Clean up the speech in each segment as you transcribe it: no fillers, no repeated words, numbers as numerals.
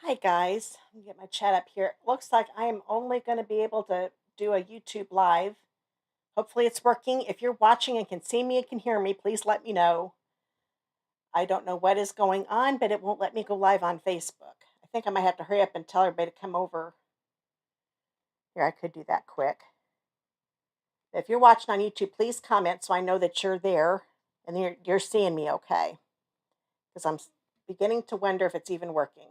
Hi guys, let me get my chat up here. Looks like I am only going to be able to do a YouTube live. Hopefully it's working. If you're watching and can see me and can hear me, please let me know. I don't know what is going on, but it won't let me go live on Facebook. I think I might have to hurry up and tell everybody to come over. Here, I could do that quick. If you're watching on YouTube, please comment so I know that you're there and you're seeing me okay. Because I'm beginning to wonder if it's even working.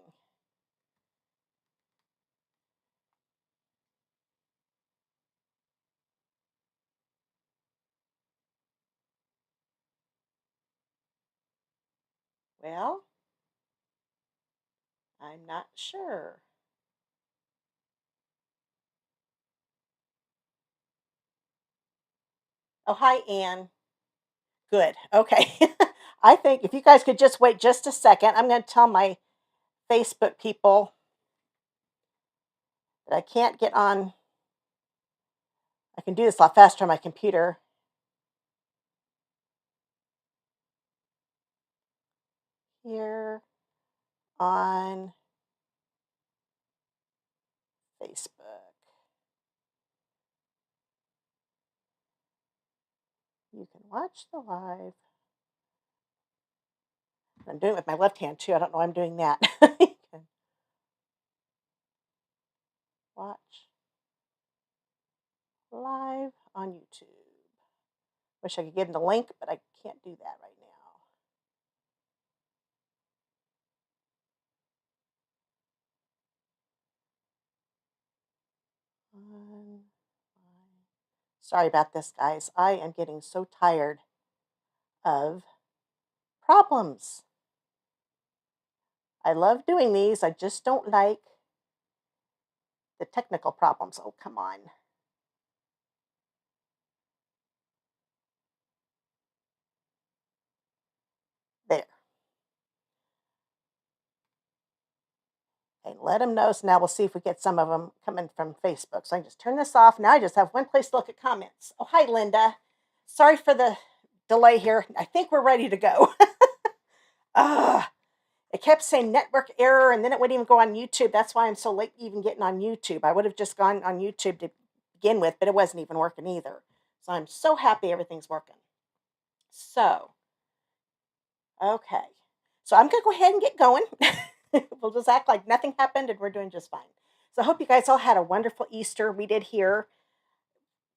Well, I'm not sure. Oh, hi, Anne. Good. Okay. I think if you guys could just wait just a second, I'm going to tell my Facebook people that I can't get on. I can do this a lot faster on my computer. Here on Facebook. You can watch the live. I'm doing it with my left hand too. I don't know why I'm doing that. You can watch live on YouTube. Wish I could give them the link, but I can't do that right now. On Sorry about this, guys. I am getting so tired of problems. I love doing these. I just don't like the technical problems. Oh, come on. There. Okay, let them know. So now we'll see if we get some of them coming from Facebook. So I can just turn this off. Now I just have one place to look at comments. Oh, hi, Linda. Sorry for the delay here. I think we're ready to go. It kept saying network error, and then it wouldn't even go on YouTube. That's why I'm so late even getting on YouTube. I would have just gone on YouTube to begin with, but it wasn't even working either. So I'm so happy everything's working. So, okay. So I'm going to go ahead and get going. We'll just act like nothing happened and we're doing just fine. So I hope you guys all had a wonderful Easter. We did here.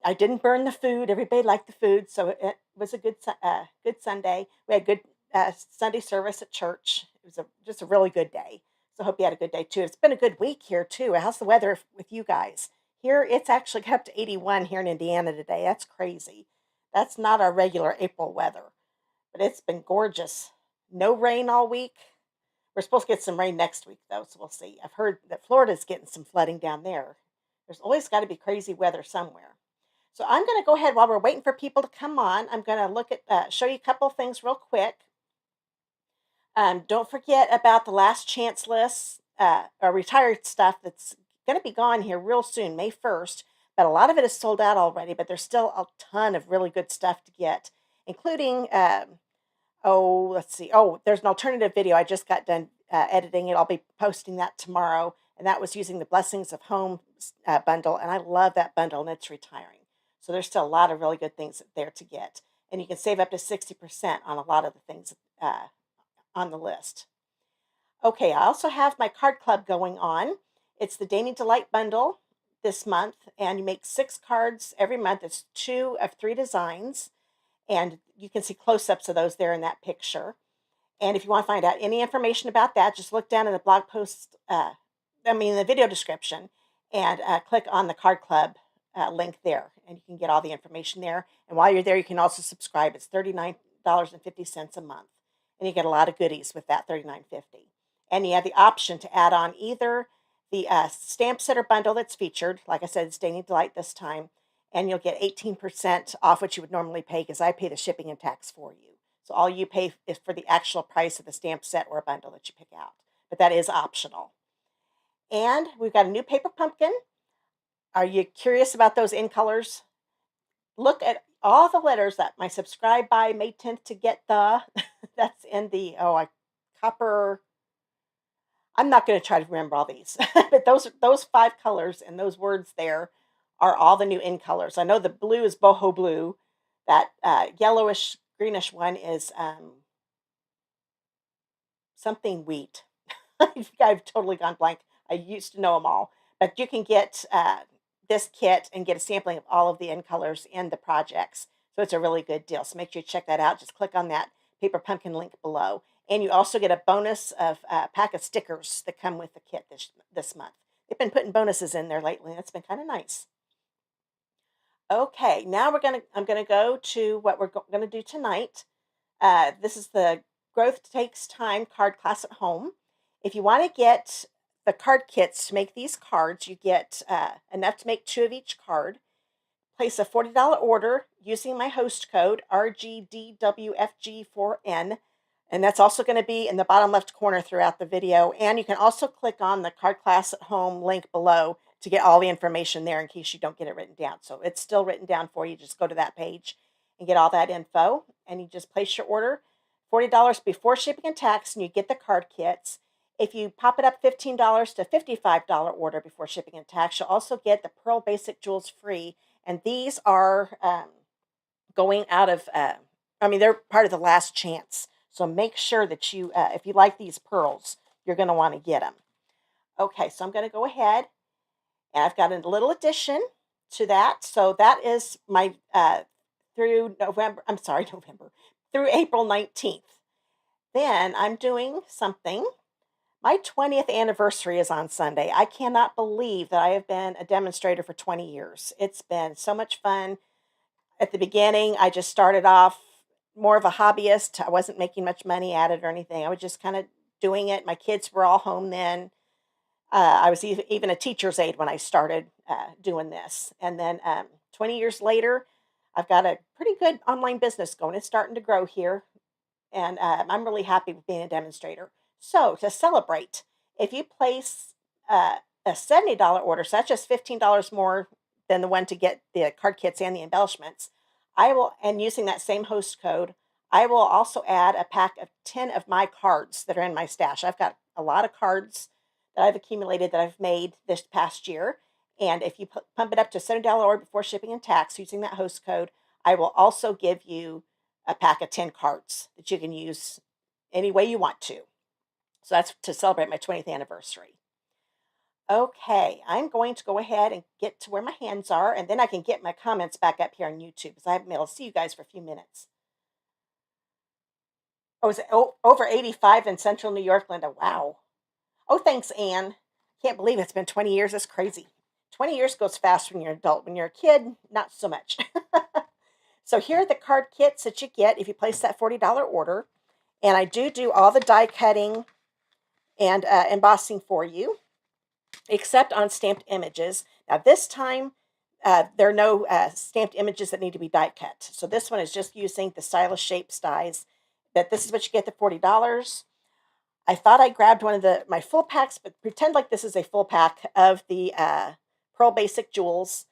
I didn't burn the food. Everybody liked the food, so it was a good Sunday. We had good Sunday service at church. It was just a really good day. So I hope you had a good day too. It's been a good week here too. How's the weather with you guys? Here, it's actually got up to 81 here in Indiana today. That's crazy. That's not our regular April weather, but it's been gorgeous. No rain all week. We're supposed to get some rain next week, though, so we'll see. I've heard that Florida's getting some flooding down there. There's always got to be crazy weather somewhere. So I'm going to go ahead while we're waiting for people to come on. I'm going to look at show you a couple things real quick. Don't forget about the last chance list or retired stuff that's going to be gone here real soon, May 1st. But a lot of it is sold out already. But there's still a ton of really good stuff to get, including oh, let's see. Oh, there's an alternative video. I just got done editing it. I'll be posting that tomorrow. And that was using the Blessings of Home bundle. And I love that bundle, and it's retiring. So there's still a lot of really good things there to get. And you can save up to 60% on a lot of the things on the list. Okay, I also have my card club going on. It's the Dainty Delight bundle this month. And you make 6 cards every month. It's 2 of 3 designs. And you can see close-ups of those there in that picture. And if you want to find out any information about that, just look down in the blog post, the video description, and click on the Card Club link there, and you can get all the information there. And while you're there, you can also subscribe. It's $39.50 a month, and you get a lot of goodies with that $39.50. And you have the option to add on either the stamp setter bundle that's featured, like I said, it's Dainty Delight this time, and you'll get 18% off what you would normally pay because I pay the shipping and tax for you. So all you pay is for the actual price of the stamp set or a bundle that you pick out. But that is optional. And we've got a new paper pumpkin. Are you curious about those in colors? Look at all the letters that my subscribe by May 10th to get the that's in the copper. I'm not going to try to remember all these, but those 5 colors and those words there are all the new in colors. I know the blue is boho blue. That yellowish greenish one is something wheat. I've totally gone blank. I used to know them all, but you can get this kit and get a sampling of all of the in colors in the projects. So it's a really good deal. So make sure you check that out. Just click on that paper pumpkin link below, and you also get a bonus of a pack of stickers that come with the kit this month. They've been putting bonuses in there lately, and it's been kind of nice. Okay, now I'm gonna go to what we're gonna do tonight. This is the Growth Takes Time card class at home. If you want to get the card kits to make these cards, you get enough to make 2 of each card. Place a $40 order using my host code RGDWFG4N, and that's also going to be in the bottom left corner throughout the video. And you can also click on the card class at home link below to get all the information there in case you don't get it written down. So it's still written down for you. Just go to that page and get all that info, and you just place your order. $40 before shipping and tax, and you get the card kits. If you pop it up $15 to $55 order before shipping and tax, you'll also get the Pearl Basic Jewels free. And these are going out of, they're part of the last chance. So make sure that you, if you like these pearls, you're going to want to get them. Okay, so I'm going to go ahead, and I've got a little addition to that. So that is my through through April 19th. Then I'm doing something. My 20th anniversary is on Sunday. I cannot believe that I have been a demonstrator for 20 years. It's been so much fun. At the beginning, I just started off more of a hobbyist. I wasn't making much money at it or anything. I was just kind of doing it. My kids were all home then. I was even a teacher's aide when I started doing this. And then 20 years later, I've got a pretty good online business going. It's starting to grow here, and I'm really happy with being a demonstrator. So to celebrate, if you place a $70 order, so that's just $15 more than the one to get the card kits and the embellishments, and using that same host code, I will also add a pack of 10 of my cards that are in my stash. I've got a lot of cards that I've accumulated that I've made this past year. And if you pump it up to $70 order before shipping and tax using that host code, I will also give you a pack of 10 cards that you can use any way you want to. So that's to celebrate my 20th anniversary. Okay, I'm going to go ahead and get to where my hands are, and then I can get my comments back up here on YouTube because I haven't been able to see you guys for a few minutes. Oh, is it over 85 in central New York, Linda? Wow. Oh, thanks, Anne. Can't believe it's been 20 years. That's crazy. 20 years goes fast when you're an adult. When you're a kid, not so much. So here are the card kits that you get if you place that $40 order. And I do all the die cutting and embossing for you, except on stamped images. Now this time, there are no stamped images that need to be die cut. So this one is just using the stylish shapes dies. But this is what you get for $40. I thought I grabbed one of my full packs, but pretend like this is a full pack of the Pearl Basic Jewels.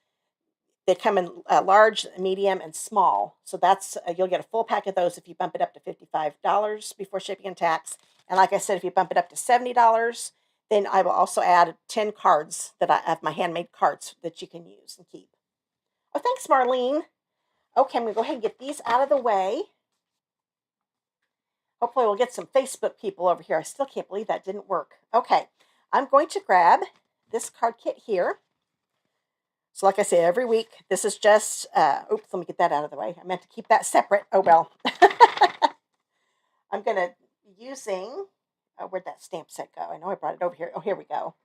They come in large, medium, and small. So that's you'll get a full pack of those if you bump it up to $55 before shipping and tax. And like I said, if you bump it up to $70, then I will also add 10 cards that I have, my handmade cards that you can use and keep. Oh, thanks, Marlene. Okay, I'm going to go ahead and get these out of the way. Hopefully we'll get some Facebook people over here. I still can't believe that didn't work. Okay, I'm going to grab this card kit here. So like I say, every week, this is just, oops, let me get that out of the way. I meant to keep that separate. Oh, well. I'm going to be using, where'd that stamp set go? I know I brought it over here. Oh, here we go.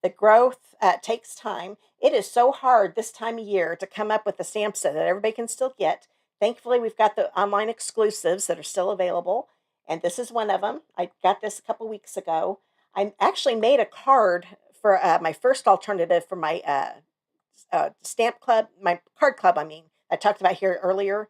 The growth takes time. It is so hard this time of year to come up with a stamp set that everybody can still get. Thankfully, we've got the online exclusives that are still available, and this is one of them. I got this a couple weeks ago. I actually made a card for my first alternative for my stamp club, my card club, I talked about here earlier.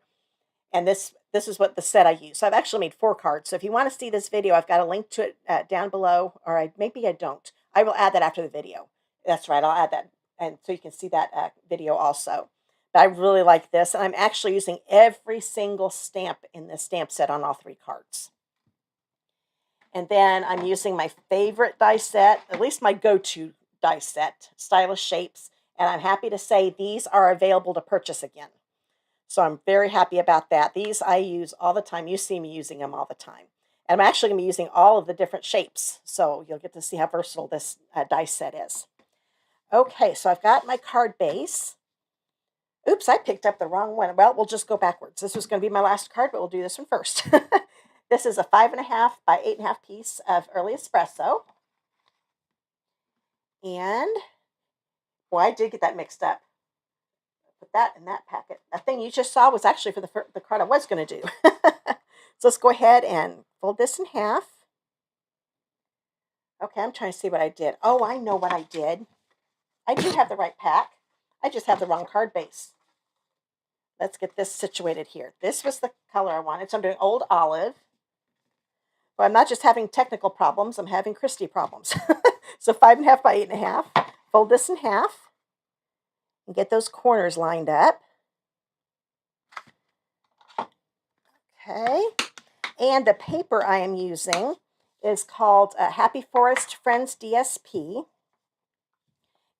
And this is what the set I use. So I've actually made 4 cards. So if you want to see this video, I've got a link to it down below, or maybe I don't. I will add that after the video. That's right, I'll add that, and so you can see that video also. But I really like this, and I'm actually using every single stamp in this stamp set on all 3 cards. And then I'm using my favorite die set, at least my go-to die set, Stylish Shapes. And I'm happy to say these are available to purchase again. So I'm very happy about that. These I use all the time. You see me using them all the time. And I'm actually going to be using all of the different shapes. So you'll get to see how versatile this die set is. Okay, so I've got my card base. Oops, I picked up the wrong one. Well, we'll just go backwards. This was going to be my last card, but we'll do this one first. This is a 5.5 by 8.5 piece of early espresso. And, boy, I did get that mixed up. Put that in that packet. That thing you just saw was actually for the card I was going to do. So let's go ahead and fold this in half. Okay, I'm trying to see what I did. Oh, I know what I did. I do have the right pack. I just have the wrong card base. Let's get this situated here. This was the color I wanted. So I'm doing Old Olive. Well, I'm not just having technical problems. I'm having Christy problems. So 5.5 by 8.5. Fold this in half. And get those corners lined up. Okay. And the paper I am using is called Happy Forest Friends DSP.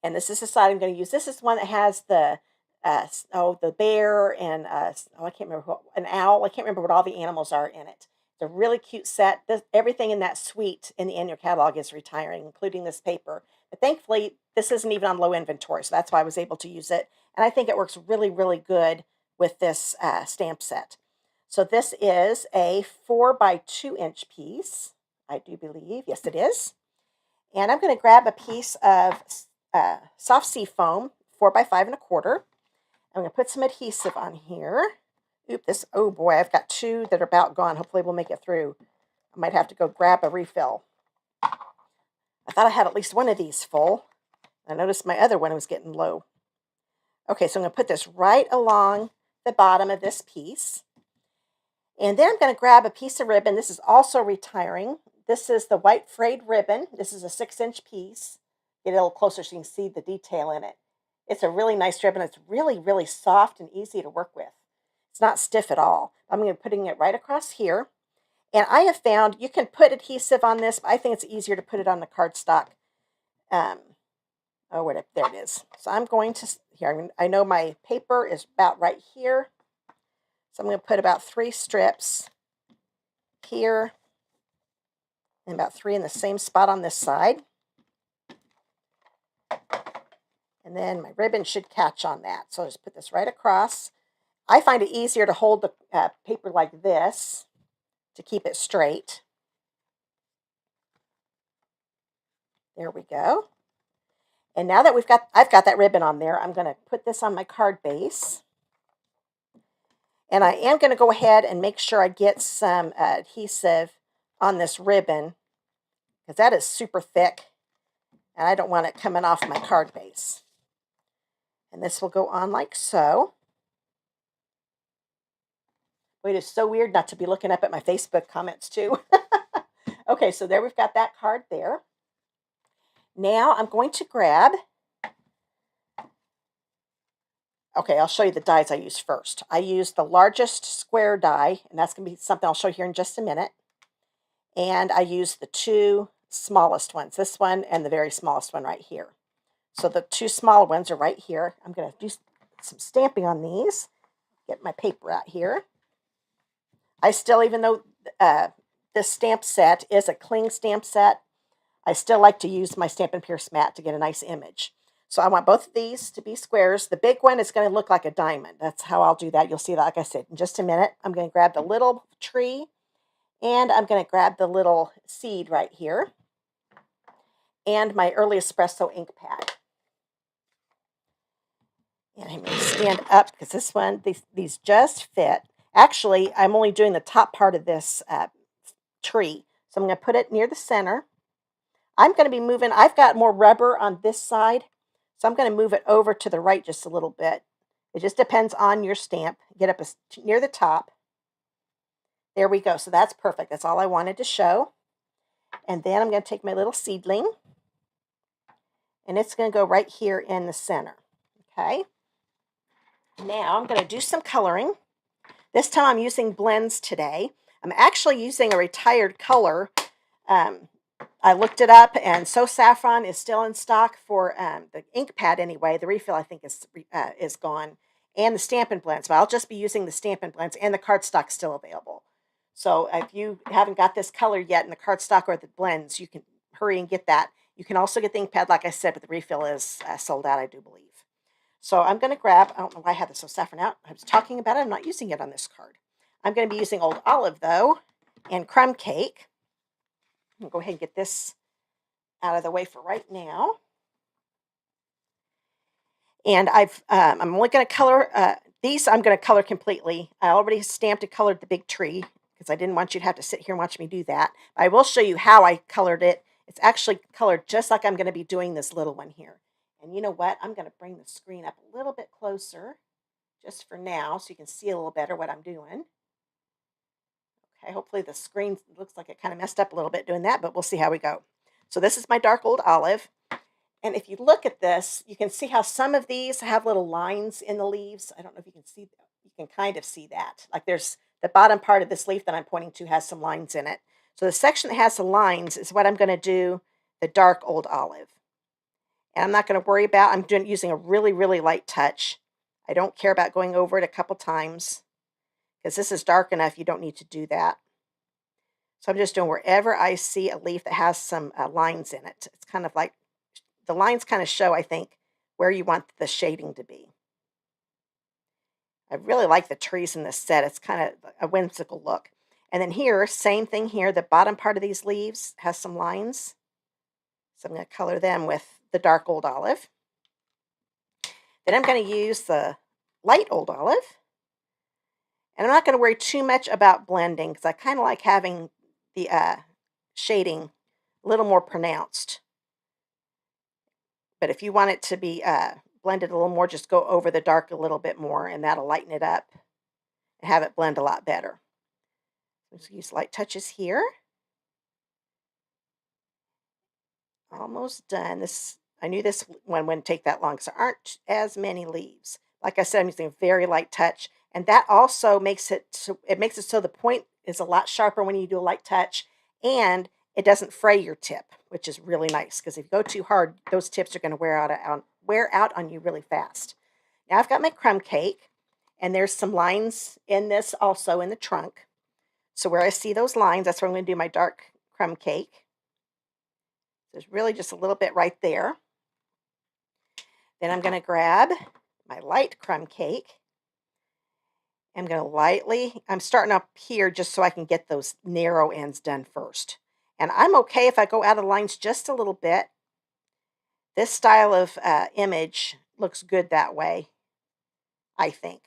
And this is the side I'm going to use. This is one that has the the bear and I can't remember an owl. I can't remember what all the animals are in it. It's a really cute set. Everything in that suite in the annual catalog is retiring, including this paper. But thankfully, this isn't even on low inventory, so that's why I was able to use it. And I think it works really, really good with this stamp set. So this is a 4 by 2 inch piece, I do believe. Yes, it is. And I'm going to grab a piece of soft sea foam, 4 by 5.25. I'm going to put some adhesive on here. Oh boy, I've got 2 that are about gone. Hopefully we'll make it through. I might have to go grab a refill. I thought I had at least one of these full. I noticed my other one was getting low. Okay, so I'm going to put this right along the bottom of this piece. And then I'm going to grab a piece of ribbon. This is also retiring. This is the white frayed ribbon. This is a 6-inch piece. Get it a little closer so you can see the detail in it. It's a really nice ribbon. It's really, really soft and easy to work with. It's not stiff at all. I'm going to be putting it right across here. And I have found you can put adhesive on this, but I think it's easier to put it on the cardstock. There it is. So I'm going to, I know my paper is about right here. So I'm going to put about 3 strips here and about 3 in the same spot on this side. And then my ribbon should catch on that. So I'll just put this right across. I find it easier to hold the paper like this to keep it straight. There we go. And now that I've got that ribbon on there, I'm going to put this on my card base. And I am going to go ahead and make sure I get some adhesive on this ribbon because that is super thick and I don't want it coming off my card base. And this will go on like so. It is so weird not to be looking up at my Facebook comments too. Okay, so there we've got that card there. Now I'm going to grab, okay, I'll show you the dies I use first. I use the largest square die, and that's going to be something I'll show you here in just a minute. And I use the 2 smallest ones, this one and the very smallest one right here. So the 2 small ones are right here. I'm going to do some stamping on these. Get my paper out here. I still, even though this stamp set is a cling stamp set, I still like to use my Stampin' Pierce mat to get a nice image. So I want both of these to be squares. The big one is going to look like a diamond. That's how I'll do that. You'll see that, like I said, in just a minute. I'm going to grab the little tree, and I'm going to grab the little seed right here, and my early espresso ink pad. And I'm going to stand up because this one, these just fit. Actually, I'm only doing the top part of this tree. So I'm going to put it near the center. I'm going to be moving, I've got more rubber on this side, so I'm going to move it over to the right just a little bit. It just depends on your stamp. Get up near the top. There we go. So that's perfect. That's all I wanted to show. And then I'm going to take my little seedling, and it's going to go right here in the center. Okay. Now I'm going to do some coloring. This time I'm using blends today. I'm actually using a retired color I looked it up, and So Saffron is still in stock for the ink pad anyway. The refill, I think, is gone, and the Stampin' Blends. But I'll just be using the Stampin' Blends, and the cardstock's still available. So if you haven't got this color yet in the cardstock or the blends, you can hurry and get that. You can also get the ink pad, like I said, but the refill is sold out, I do believe. So I'm going to grab, I don't know why I had the So Saffron out. I was talking about it. I'm not using it on this card. I'm going to be using Old Olive, though, and Crumb Cake. I'm going to go ahead and get this out of the way for right now. And I'm only going to color these. I'm going to color completely. I already stamped and colored the big tree because I didn't want you to have to sit here and watch me do that. But I will show you how I colored it. It's actually colored just like I'm going to be doing this little one here. And you know what? I'm going to bring the screen up a little bit closer just for now so you can see a little better what I'm doing. Okay, hopefully the screen looks like it kind of messed up a little bit doing that, but we'll see how we go. So this is my dark old olive. And if you look at this, you can see how some of these have little lines in the leaves. I don't know if you can see that. You can kind of see that. Like there's the bottom part of this leaf that I'm pointing to has some lines in it. So the section that has some lines is what I'm going to do the dark old olive. And I'm not going to worry about, using a really, really light touch. I don't care about going over it a couple times because this is dark enough. You don't need to do that. So I'm just doing wherever I see a leaf that has some lines in it. It's kind of like, the lines kind of show, I think, where you want the shading to be. I really like the trees in this set. It's kind of a whimsical look. And then here, same thing here. The bottom part of these leaves has some lines. So I'm going to color them with the dark old olive. Then I'm going to use the light old olive. And I'm not going to worry too much about blending because I kind of like having the shading a little more pronounced. But if you want it to be blended a little more, just go over the dark a little bit more, and that'll lighten it up and have it blend a lot better. Let's use light touches here. Almost done. I knew this one wouldn't take that long, so aren't as many leaves. Like I said, I'm using a very light touch, and that also makes it so the point is a lot sharper when you do a light touch, and it doesn't fray your tip, which is really nice because if you go too hard, those tips are going to wear out on you really fast. Now I've got my crumb cake, and there's some lines in this also in the trunk. So where I see those lines, that's where I'm going to do my dark crumb cake. There's really just a little bit right there. Then I'm going to grab my light crumb cake. I'm going to I'm starting up here just so I can get those narrow ends done first. And I'm okay if I go out of lines just a little bit. This style of image looks good that way, I think.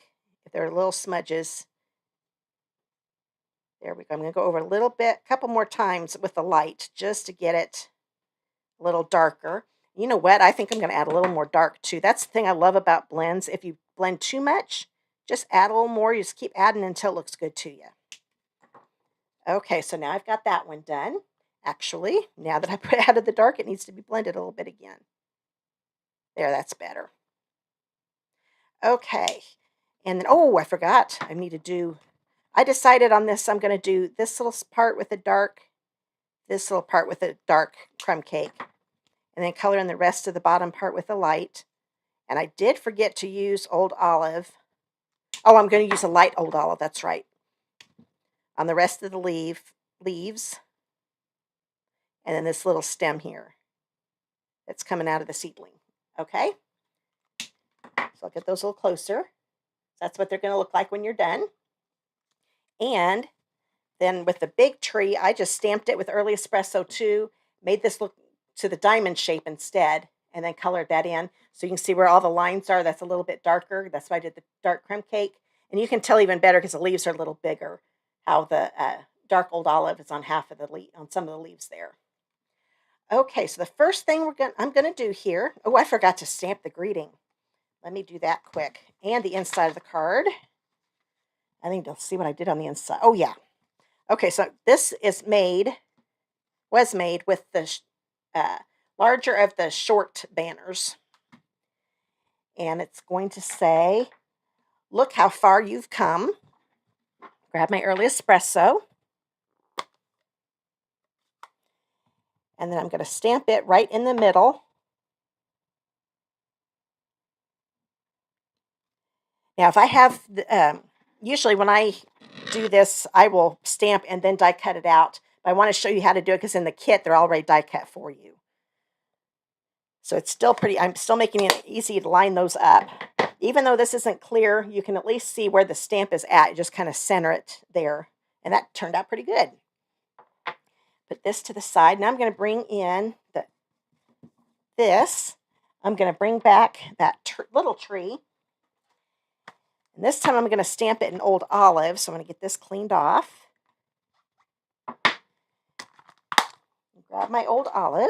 If there are little smudges. There we go. I'm going to go over a little bit, a couple more times with the light just to get it a little darker. You know what? I think I'm going to add a little more dark too. That's the thing I love about blends. If you blend too much, just add a little more. You just keep adding until it looks good to you. Okay, so now I've got that one done. Actually, now that I put out of the dark, it needs to be blended a little bit again. There, that's better. Okay, and then, oh, I forgot. I decided on this. I'm going to do this little part with the dark, this little part with the dark crumb cake, and then color in the rest of the bottom part with the light. And I did forget to use old olive. Oh, I'm going to use a light old olive. That's right. On the rest of the leaves. And then this little stem here that's coming out of the seedling. Okay? So I'll get those a little closer. That's what they're going to look like when you're done. And then with the big tree, I just stamped it with Early Espresso 2, made this look to the diamond shape instead, and then colored that in. So you can see where all the lines are. That's a little bit darker. That's why I did the dark crumb cake. And you can tell even better because the leaves are a little bigger, how the dark old olive is on half of the leaf, on some of the leaves there. Okay, so the first thing I'm going to do here, oh, I forgot to stamp the greeting. Let me do that quick. And the inside of the card. I think you'll see what I did on the inside. Oh, yeah. Okay, so this was made with the larger of the short banners. And it's going to say, look how far you've come. Grab my Early Espresso. And then I'm going to stamp it right in the middle. Now, if I have, usually when I do this, I will stamp and then die cut it out. But I want to show you how to do it because in the kit, they're already die cut for you. So it's still pretty, I'm still making it easy to line those up. Even though this isn't clear, you can at least see where the stamp is at. You just kind of center it there. And that turned out pretty good. Put this to the side. Now I'm going to bring in this. I'm going to bring back that little tree. And this time I'm going to stamp it in Old Olive. So I'm going to get this cleaned off. Grab my Old Olive.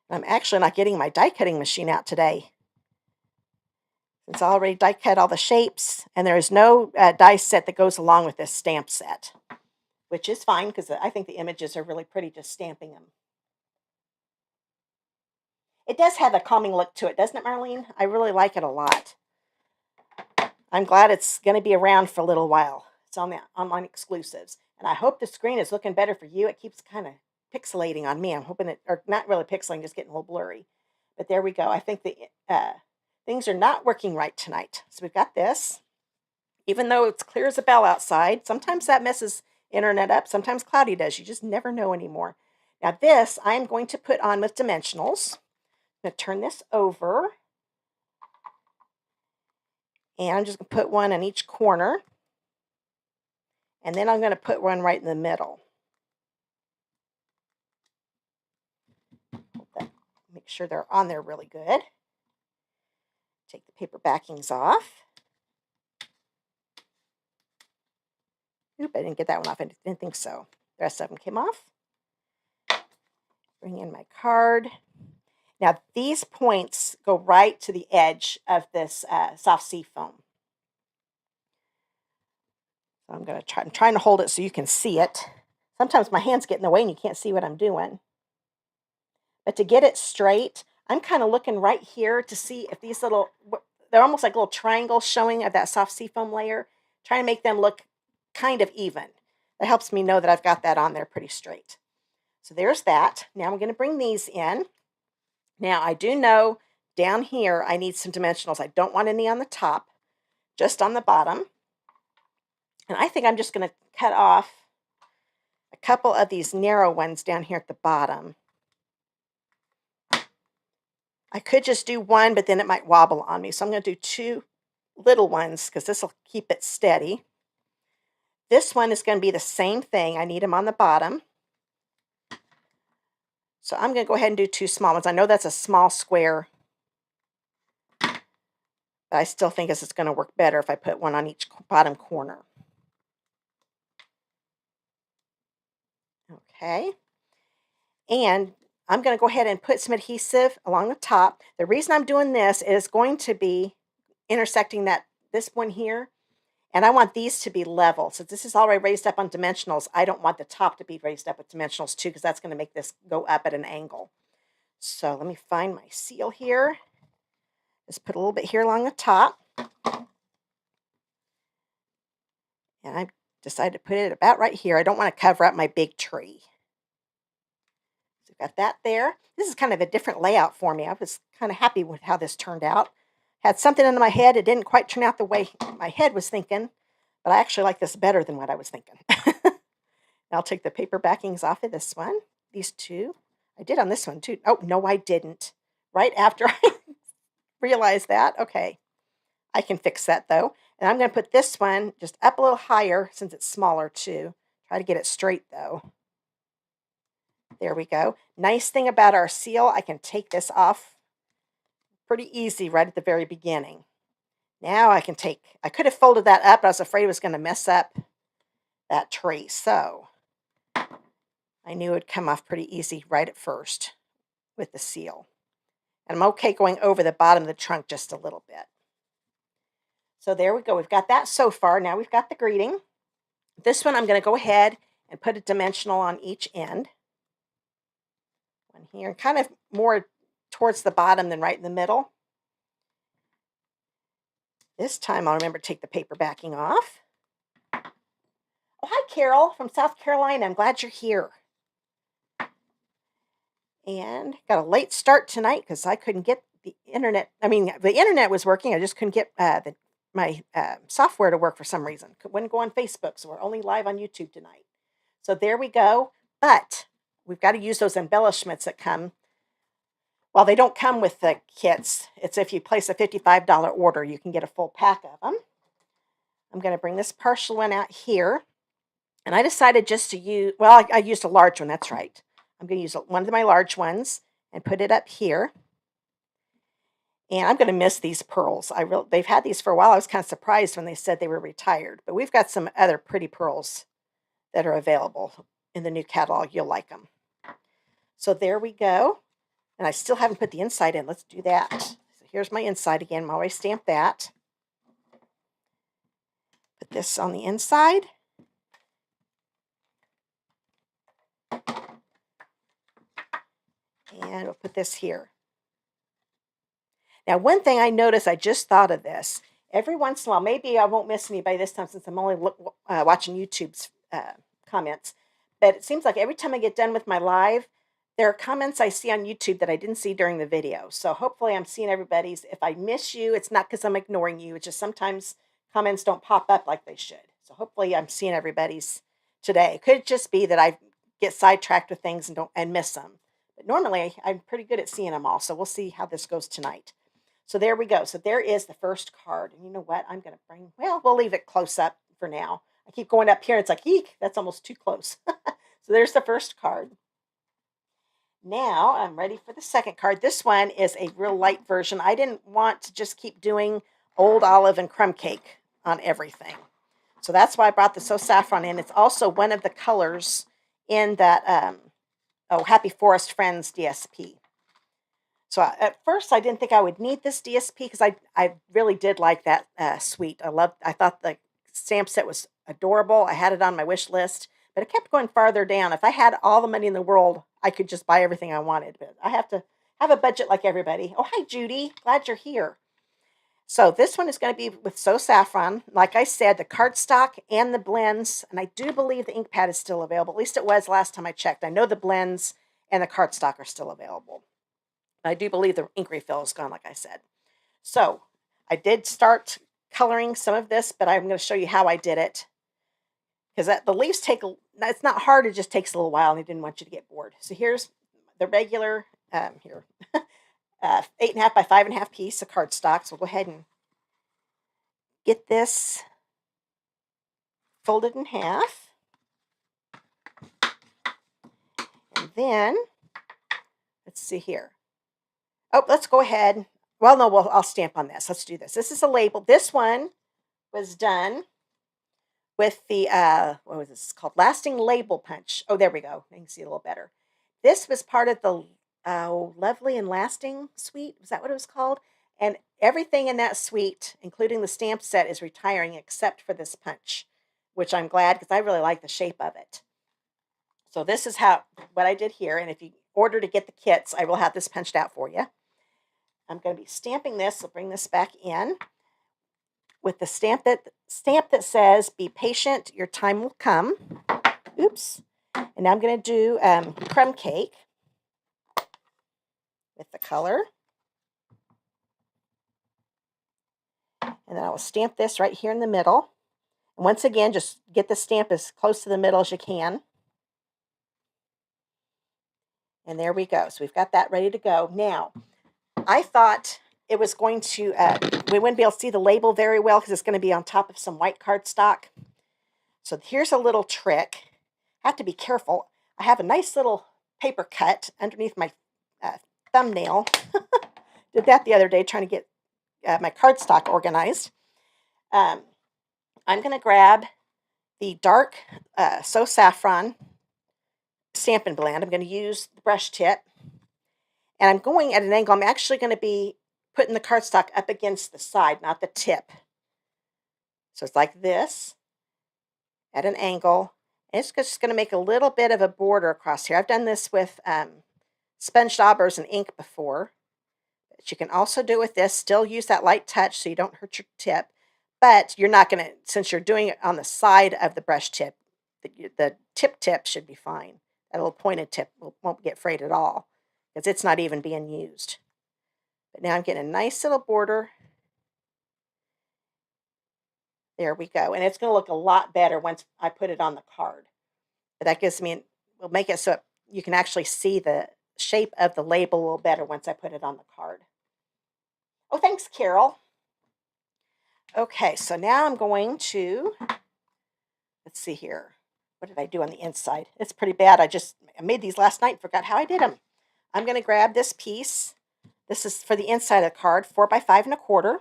I'm actually not getting my die cutting machine out today. It's already die cut all the shapes, and there is no die set that goes along with this stamp set, which is fine because I think the images are really pretty just stamping them. It does have a calming look to it, doesn't it, Marlene? I really like it a lot. I'm glad it's going to be around for a little while. It's on the online exclusives, and I hope the screen is looking better for you. It keeps kind of pixelating on me. I'm hoping it, or not really pixelating, just getting a little blurry. But there we go. I think the things are not working right tonight. So we've got this. Even though it's clear as a bell outside, sometimes that messes internet up. Sometimes cloudy does. You just never know anymore. Now this, I'm going to put on with dimensionals. I'm going to turn this over. And I'm just going to put one in each corner. And then I'm going to put one right in the middle. Make sure they're on there really good. Take the paper backings off. Oop, I didn't get that one off. I didn't think so. The rest of them came off. Bring in my card. Now, these points go right to the edge of this soft sea foam. So I'm trying to hold it so you can see it. Sometimes my hands get in the way and you can't see what I'm doing. But to get it straight, I'm kind of looking right here to see if these little, they're almost like little triangles showing of that soft sea foam layer, trying to make them look kind of even. That helps me know that I've got that on there pretty straight. So there's that. Now I'm going to bring these in. Now I do know down here I need some dimensionals. I don't want any on the top, just on the bottom. And I think I'm just going to cut off a couple of these narrow ones down here at the bottom. I could just do one, but then it might wobble on me. So I'm going to do two little ones because this will keep it steady. This one is going to be the same thing. I need them on the bottom. So I'm going to go ahead and do two small ones. I know that's a small square, but I still think it's going to work better if I put one on each bottom corner. Okay. And I'm going to go ahead and put some adhesive along the top. The reason I'm doing this is going to be intersecting this one here. And I want these to be level. So this is already raised up on dimensionals. I don't want the top to be raised up with dimensionals too, because that's going to make this go up at an angle. So let me find my seal here. Just put a little bit here along the top. And I decided to put it about right here. I don't want to cover up my big tree. So got that there. This is kind of a different layout for me. I was kind of happy with how this turned out. Had something in my head. It didn't quite turn out the way my head was thinking, but I actually like this better than what I was thinking. I'll take the paper backings off of this one. These two. I did on this one too. Oh, no, I didn't. Right after I realized that. Okay. I can fix that though. And I'm going to put this one just up a little higher since it's smaller too. Try to get it straight though. There we go. Nice thing about our seal, I can take this off pretty easy right at the very beginning. Now I could have folded that up, but I was afraid it was going to mess up that tree. So I knew it would come off pretty easy right at first with the seal. And I'm okay going over the bottom of the trunk just a little bit. So there we go. We've got that so far. Now we've got the greeting. This one I'm going to go ahead and put a dimensional on each end. One here, kind of more towards the bottom than right in the middle. This time I'll remember to take the paper backing off. Oh, hi, Carol from South Carolina. I'm glad you're here. And got a late start tonight because I couldn't get the internet. I mean, the internet was working. I just couldn't get my software to work for some reason. Wouldn't go on Facebook, so we're only live on YouTube tonight. So there we go. But we've got to use those embellishments that come. Well, they don't come with the kits. It's if you place a $55 order, you can get a full pack of them. I'm going to bring this partial one out here. And I decided just to use, well, I used a large one. That's right. I'm going to use one of my large ones and put it up here. And I'm going to miss these pearls. They've had these for a while. I was kind of surprised when they said they were retired. But we've got some other pretty pearls that are available in the new catalog. You'll like them. So there we go. And I still haven't put the inside in. Let's do that. So here's my inside again. I'll always stamp that. Put this on the inside. And we'll put this here. Now, one thing I noticed, I just thought of this. Every once in a while, maybe I won't miss anybody this time since I'm only watching YouTube's comments. But it seems like every time I get done with my live, there are comments I see on YouTube that I didn't see during the video. So hopefully I'm seeing everybody's. If I miss you, it's not because I'm ignoring you. It's just sometimes comments don't pop up like they should. So hopefully I'm seeing everybody's today. It could just be that I get sidetracked with things and miss them. But normally I'm pretty good at seeing them all. So we'll see how this goes tonight. So there we go. So there is the first card. And you know what? I'm going to we'll leave it close up for now. I keep going up here and it's like, eek, that's almost too close. So there's the first card. Now I'm ready for the second card. This one is a real light version. I didn't want to just keep doing old olive and crumb cake on everything. So that's why I brought the So Saffron in. It's also one of the colors in that Happy Forest Friends DSP. So at first I didn't think I would need this DSP because I really did like that suite. I thought the stamp set was adorable. I had it on my wish list, but it kept going farther down. If I had all the money in the world, I could just buy everything I wanted, but I have to have a budget like everybody. Oh, hi, Judy. Glad you're here. So this one is going to be with So Saffron. Like I said, the cardstock and the blends, and I do believe the ink pad is still available. At least it was last time I checked. I know the blends and the cardstock are still available. I do believe the ink refill is gone, like I said. So I did start coloring some of this, but I'm going to show you how I did it. Because the leaves it's not hard, it just takes a little while, and I didn't want you to get bored. So here's the regular, 8.5 by 5.5 piece of cardstock. So we'll go ahead and get this folded in half. And then, let's see here. Oh, let's go ahead. Well, no, I'll stamp on this. Let's do this. This is a label. This one was done with the, what was this called? Lasting Label Punch. Oh, there we go. You can see it a little better. This was part of the Lovely and Lasting suite. Was that what it was called? And everything in that suite, including the stamp set, is retiring except for this punch, which I'm glad because I really like the shape of it. So this is what I did here. And if you order to get the kits, I will have this punched out for you. I'm going to be stamping this. So bring this back in with the stamp that says, "Be patient, your time will come." Oops. And now I'm going to do crumb cake with the color. And then I will stamp this right here in the middle. And once again, just get the stamp as close to the middle as you can. And there we go. So we've got that ready to go. Now, I thought it was going to, we wouldn't be able to see the label very well because it's going to be on top of some white cardstock. So here's a little trick. I have to be careful. I have a nice little paper cut underneath my thumbnail. Did that the other day trying to get my cardstock organized. I'm going to grab the dark So Saffron Stampin' Blend. I'm going to use the brush tip. And I'm going at an angle. I'm actually going to be putting the cardstock up against the side, not the tip. So it's like this at an angle. And it's just going to make a little bit of a border across here. I've done this with sponge daubers and ink before. But you can also do it with this. Still use that light touch so you don't hurt your tip. But you're not going to, since you're doing it on the side of the brush tip, the tip should be fine. That little pointed tip won't get frayed at all because it's not even being used. But now I'm getting a nice little border. There we go. And it's going to look a lot better once I put it on the card. But that gives me, will make it so you can actually see the shape of the label a little better once I put it on the card. Oh, thanks, Carol. Okay, so now I'm going to, let's see here. What did I do on the inside? It's pretty bad. I made these last night and forgot how I did them. I'm going to grab this piece. This is for the inside of the card, 4 by 5 1/4.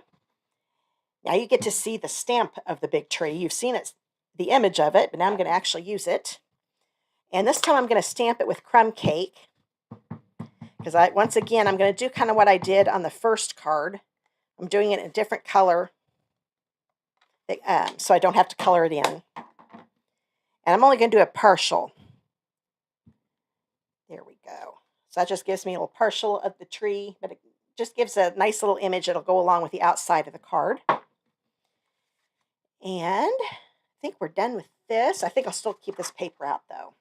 Now you get to see the stamp of the big tree. You've seen it, the image of it, but now I'm going to actually use it. And this time I'm going to stamp it with crumb cake. Because once again, I'm going to do kind of what I did on the first card. I'm doing it in a different color so I don't have to color it in. And I'm only going to do a partial. There we go. So that just gives me a little partial of the tree, but it just gives a nice little image. It'll go along with the outside of the card. And I think we're done with this. I think I'll still keep this paper out though.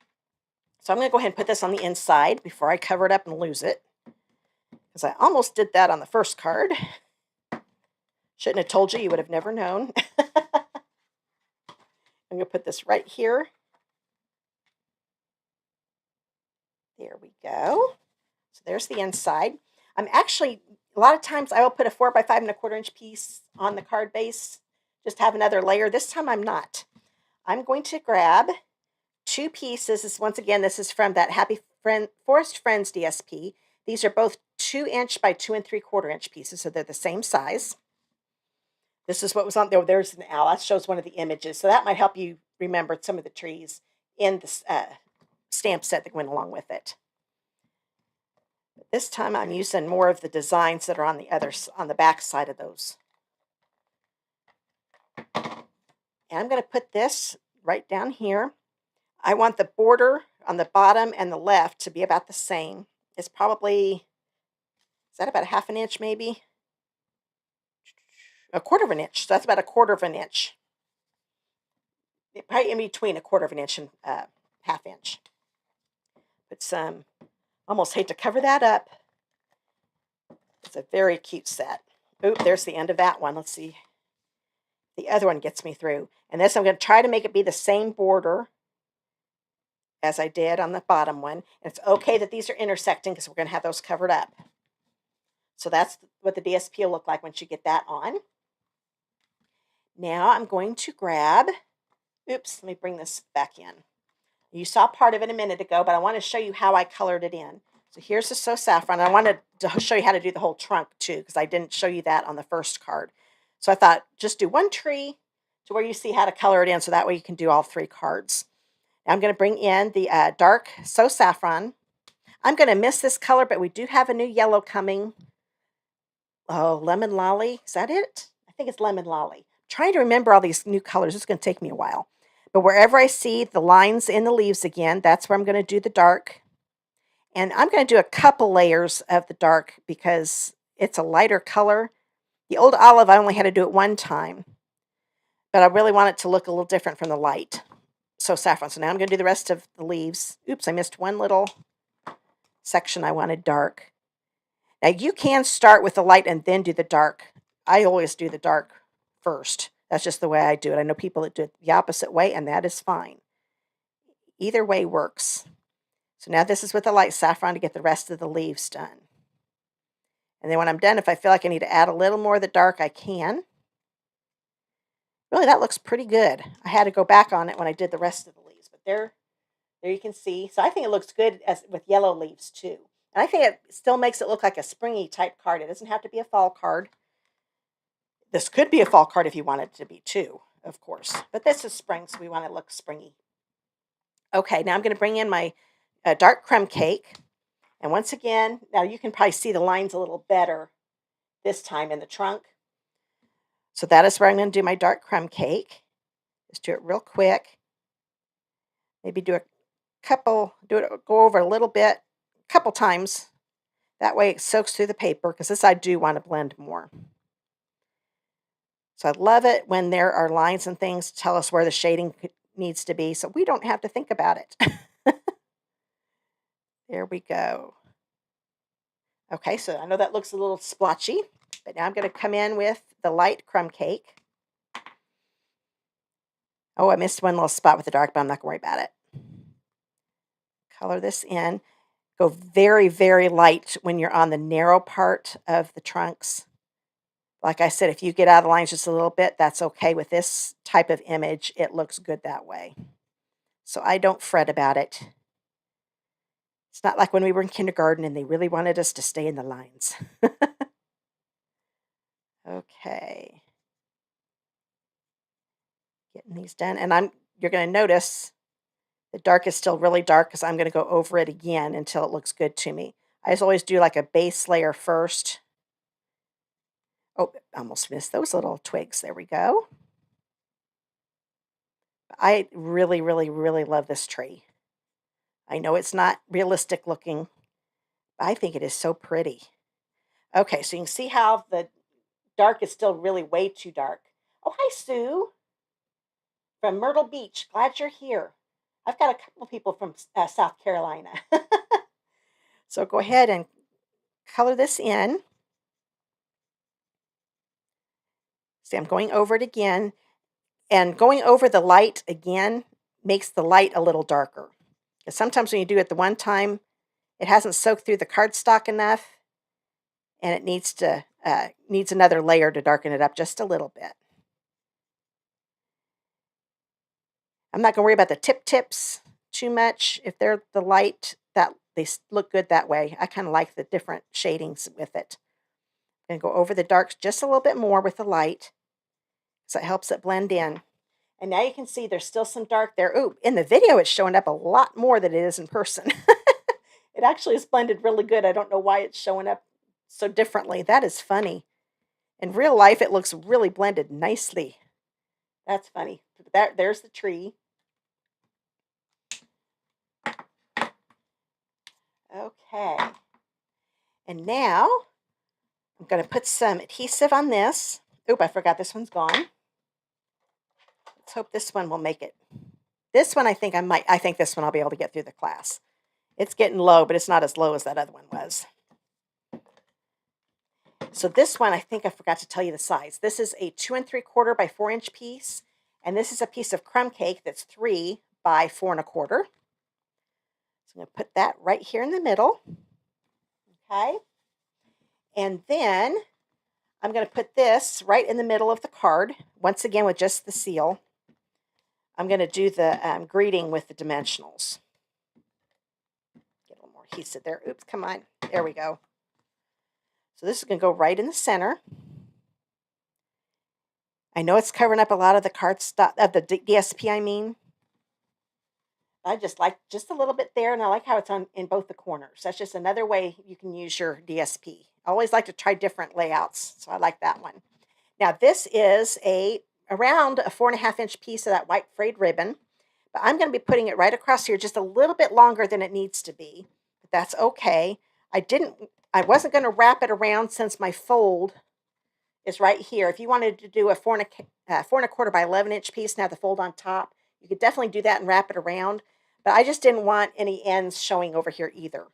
So I'm going to go ahead and put this on the inside before I cover it up and lose it. Because I almost did that on the first card. Shouldn't have told you. You would have never known. I'm going to put this right here. There we go. So there's the inside. I'm actually, a lot of times I will put a 4 by 5 1/4 inch piece on the card base. Just have another layer. This time I'm not. I'm going to grab 2 pieces. Once again, this is from that Happy Forest Friends DSP. These are both 2 inch by 2 3/4 inch pieces, so they're the same size. This is what was on there. There's an owl. That shows one of the images. So that might help you remember some of the trees in the stamp set that went along with it. But this time I'm using more of the designs that are on the back side of those. And I'm going to put this right down here. I want the border on the bottom and the left to be about the same. It's probably, is that about a 1/2 inch maybe? 1/4 inch. So that's about 1/4 inch. Probably in between 1/4 inch and 1/2 inch. But some, almost hate to cover that up. It's a very cute set. Oop, there's the end of that one. Let's see. The other one gets me through. And this, I'm going to try to make it be the same border as I did on the bottom one. And it's okay that these are intersecting because we're going to have those covered up. So that's what the DSP will look like once you get that on. Now I'm going to grab, oops, let me bring this back in. You saw part of it a minute ago, but I want to show you how I colored it in. So here's the So Saffron. I wanted to show you how to do the whole trunk too, because I didn't show you that on the first card. So I thought, just do one tree to where you see how to color it in, so that way you can do all 3 cards. Now I'm going to bring in the dark So Saffron. I'm going to miss this color, but we do have a new yellow coming. Oh, Lemon Lolly. Is that it? I think it's Lemon Lolly. I'm trying to remember all these new colors. It's going to take me a while. But wherever I see the lines in the leaves again, that's where I'm going to do the dark. And I'm going to do a couple layers of the dark because it's a lighter color. The old olive, I only had to do it one time. But I really want it to look a little different from the light. So saffron. So now I'm going to do the rest of the leaves. Oops, I missed one little section I wanted dark. Now you can start with the light and then do the dark. I always do the dark first. That's just the way I do it. I know people that do it the opposite way, and that is fine. Either way works. So now this is with the light saffron to get the rest of the leaves done. And then when I'm done, if I feel like I need to add a little more of the dark, I can. Really, that looks pretty good. I had to go back on it when I did the rest of the leaves, but there you can see. So I think it looks good with yellow leaves too. And I think it still makes it look like a springy type card. It doesn't have to be a fall card. This could be a fall card if you want it to be too, of course. But this is spring, so we want it to look springy. Okay, now I'm going to bring in my dark crumb cake. And once again, now you can probably see the lines a little better this time in the trunk. So that is where I'm going to do my dark crumb cake. Just do it real quick. Maybe do a couple, go over a little bit, a couple times. That way it soaks through the paper, because this I do want to blend more. So I love it when there are lines and things to tell us where the shading needs to be, so we don't have to think about it. There we go. Okay, so I know that looks a little splotchy, but now I'm going to come in with the light crumb cake. Oh, I missed one little spot with the dark, but I'm not going to worry about it. Color this in. Go very, very light when you're on the narrow part of the trunks. Like I said, if you get out of the lines just a little bit, that's okay. With this type of image, it looks good that way. So I don't fret about it. It's not like when we were in kindergarten and they really wanted us to stay in the lines. Okay. Getting these done. And you're going to notice the dark is still really dark because I'm going to go over it again until it looks good to me. I just always do like a base layer first. Oh, almost missed those little twigs. There we go. I really, really, really love this tree. I know it's not realistic looking, but I think it is so pretty. Okay, so you can see how the dark is still really way too dark. Oh, hi, Sue from Myrtle Beach. Glad you're here. I've got a couple people from South Carolina. So go ahead and color this in. See, I'm going over it again. And going over the light again makes the light a little darker. Because sometimes when you do it the one time, it hasn't soaked through the cardstock enough, and it needs another layer to darken it up just a little bit. I'm not going to worry about the tips too much. If they're the light, that they look good that way. I kind of like the different shadings with it. I'm going to go over the darks just a little bit more with the light, so it helps it blend in. And now you can see there's still some dark there. Ooh, in the video it's showing up a lot more than it is in person. It actually is blended really good. I don't know why it's showing up so differently. That is funny. In real life, it looks really blended nicely. That's funny. There's the tree. Okay. And now I'm going to put some adhesive on this. Oop, I forgot this one's gone. Let's hope this one will make it. This one I think this one I'll be able to get through the class. It's getting low, but it's not as low as that other one was. So this one, I think I forgot to tell you the size. This is a 2 3/4 by 4 inch piece. And this is a piece of crumb cake that's 3 by 4 1/4. So I'm going to put that right here in the middle. Okay. And then I'm going to put this right in the middle of the card. Once again, with just the seal. I'm going to do the greeting with the dimensionals. Get a little more adhesive there. Oops, come on. There we go. So this is going to go right in the center. I know it's covering up a lot of the cardstock, of the DSP, I mean. I just like just a little bit there, and I like how it's in both the corners. That's just another way you can use your DSP. I always like to try different layouts, so I like that one. Now this is around a 4 1/2 inch piece of that white frayed ribbon, but I'm going to be putting it right across here, just a little bit longer than it needs to be. But that's okay. I wasn't going to wrap it around since my fold is right here. If you wanted to do a 4 1/4 by 11 inch piece and have the fold on top, you could definitely do that and wrap it around. But I just didn't want any ends showing over here either.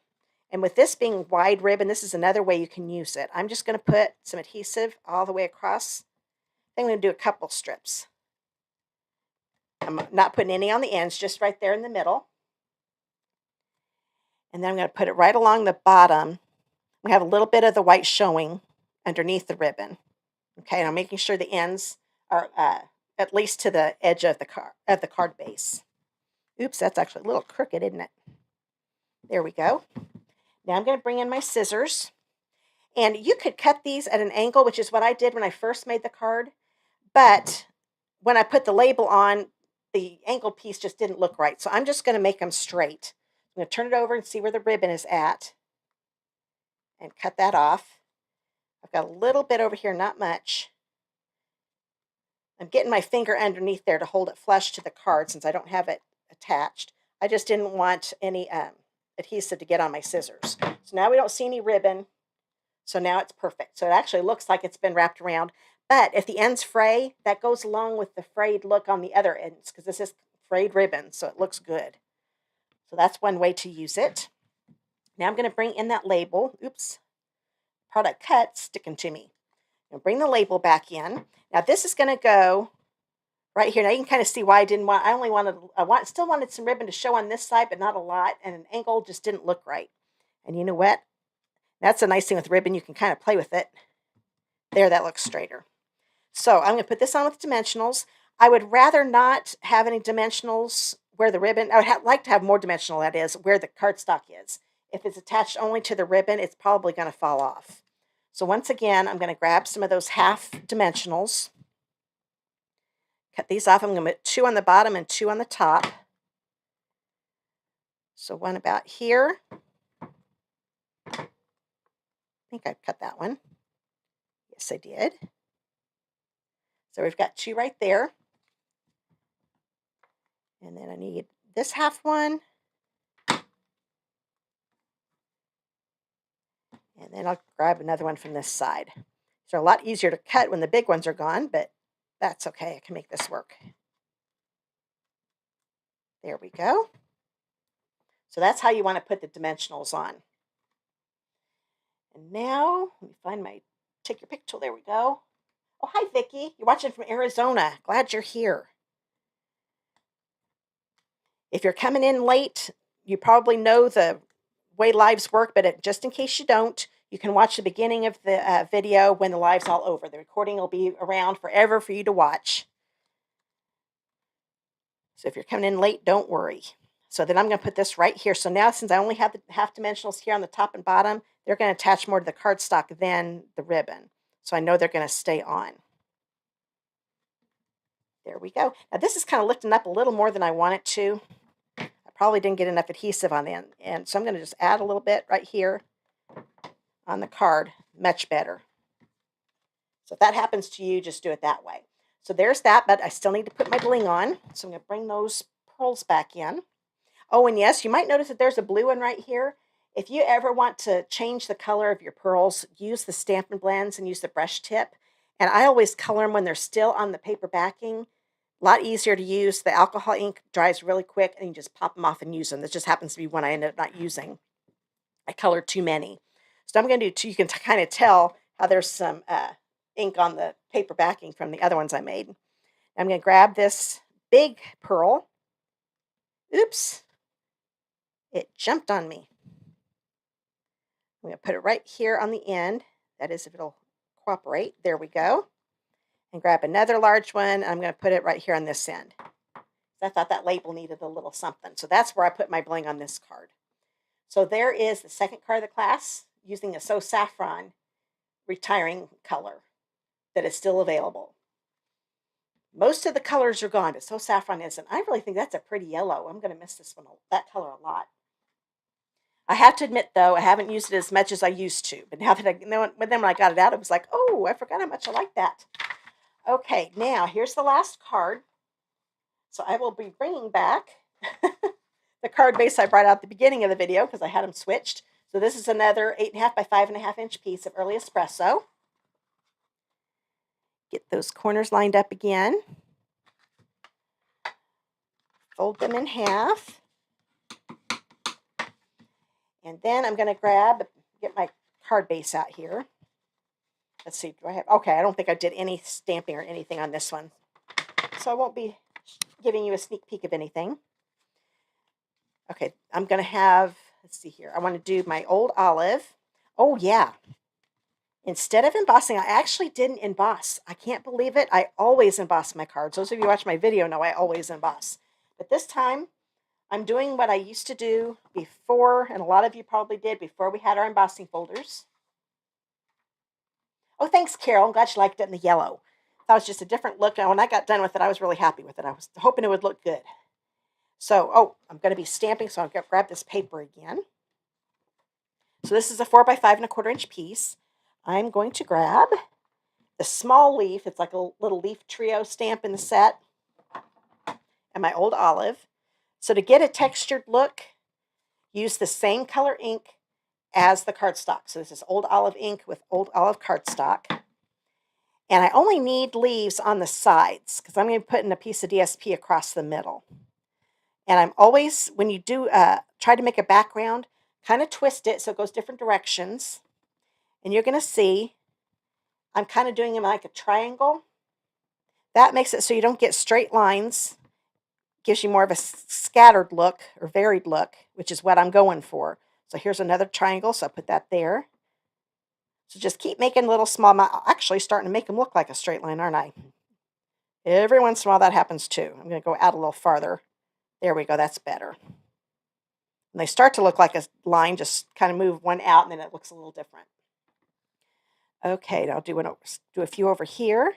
And with this being wide ribbon, this is another way you can use it. I'm just going to put some adhesive all the way across. I'm going to do a couple strips. I'm not putting any on the ends, just right there in the middle. And then I'm going to put it right along the bottom. We have a little bit of the white showing underneath the ribbon. Okay, and I'm making sure the ends are at least to the edge of the card base. Oops, that's actually a little crooked, isn't it? There we go. Now I'm going to bring in my scissors. And you could cut these at an angle, which is what I did when I first made the card. But when I put the label on, the angled piece just didn't look right. So I'm just going to make them straight. I'm going to turn it over and see where the ribbon is at. And cut that off. I've got a little bit over here, not much. I'm getting my finger underneath there to hold it flush to the card since I don't have it attached. I just didn't want any adhesive to get on my scissors. So now we don't see any ribbon. So now it's perfect. So it actually looks like it's been wrapped around. But if the ends fray, that goes along with the frayed look on the other ends because this is frayed ribbon, so it looks good. So that's one way to use it. Now I'm going to bring in that label. Oops, part I cut sticking to me. Now bring the label back in. Now this is going to go right here. Now you can kind of see why I still wanted some ribbon to show on this side, but not a lot, and an angle just didn't look right. And you know what? That's a nice thing with ribbon. You can kind of play with it. There, that looks straighter. So I'm going to put this on with dimensionals. I would rather not have any dimensionals where the ribbon, I would like to have more dimensional, that is, where the cardstock is. If it's attached only to the ribbon, it's probably going to fall off. So once again, I'm going to grab some of those half dimensionals. Cut these off. I'm going to put 2 on the bottom and 2 on the top. So one about here. I think I cut that one. Yes, I did. So we've got 2 right there. And then I need this half one. And then I'll grab another one from this side. They're a lot easier to cut when the big ones are gone, but that's okay. I can make this work. There we go. So that's how you want to put the dimensionals on. And now, let me find my take your picture. There we go. Oh, hi, Vicki. You're watching from Arizona. Glad you're here. If you're coming in late, you probably know the way lives work, but just in case you don't, you can watch the beginning of the video when the live's all over. The recording will be around forever for you to watch. So if you're coming in late, don't worry. So then I'm going to put this right here. So now since I only have the half dimensionals here on the top and bottom, they're going to attach more to the cardstock than the ribbon. So I know they're going to stay on. There we go. Now this is kind of lifting up a little more than I want it to. I probably didn't get enough adhesive on the end. And so I'm going to just add a little bit right here on the card. Much better. So if that happens to you, just do it that way. So there's that, but I still need to put my bling on. So I'm going to bring those pearls back in. Oh, and yes, you might notice that there's a blue one right here. If you ever want to change the color of your pearls, use the Stampin' Blends and use the brush tip. And I always color them when they're still on the paper backing. A lot easier to use. The alcohol ink dries really quick, and you just pop them off and use them. This just happens to be one I ended up not using. I colored too many. So I'm going to do two. You can kind of tell how there's some ink on the paper backing from the other ones I made. I'm going to grab this big pearl. Oops. It jumped on me. I'm going to put it right here on the end. That is, if it'll cooperate. There we go. And grab another large one. I'm going to put it right here on this end. I thought that label needed a little something. So that's where I put my bling on this card. So there is the second card of the class using a So Saffron retiring color that is still available. Most of the colors are gone, but So Saffron isn't. I really think that's a pretty yellow. I'm going to miss this one, that color a lot. I have to admit, though, I haven't used it as much as I used to. But now that when I got it out, it was like, oh, I forgot how much I like that. Okay, now here's the last card. So I will be bringing back the card base I brought out at the beginning of the video because I had them switched. So this is another 8.5 by 5.5 inch piece of early espresso. Get those corners lined up again. Fold them in half. And then I'm going to get my card base out here. Let's see, do I have, okay, I don't think I did any stamping or anything on this one. So I won't be giving you a sneak peek of anything. Okay, I'm going to have, let's see here, I want to do my old olive. Oh, yeah. Instead of embossing, I actually didn't emboss. I can't believe it. I always emboss my cards. Those of you who watch my video know I always emboss. But this time, I'm doing what I used to do before, and a lot of you probably did before we had our embossing folders. Oh, thanks, Carol. I'm glad you liked it in the yellow. That was just a different look. And when I got done with it, I was really happy with it. I was hoping it would look good. So, I'm going to be stamping, so I'm going to grab this paper again. So this is a 4 by 5.25 inch piece. I'm going to grab the small leaf. It's like a little leaf trio stamp in the set. And my old olive. So to get a textured look, use the same color ink as the cardstock. So this is old olive ink with old olive cardstock. And I only need leaves on the sides because I'm going to put in a piece of DSP across the middle. And I'm always, when you do try to make a background, kind of twist it so it goes different directions. And you're going to see I'm kind of doing them like a triangle. That makes it so you don't get straight lines. Gives you more of a scattered look or varied look, which is what I'm going for. So here's another triangle, so I put that there. So just keep making little small, actually starting to make them look like a straight line, aren't I? Every once in a while that happens too. I'm going to go out a little farther. There we go, that's better. When they start to look like a line, just kind of move one out and then it looks a little different. Okay, now I'll do a few over here.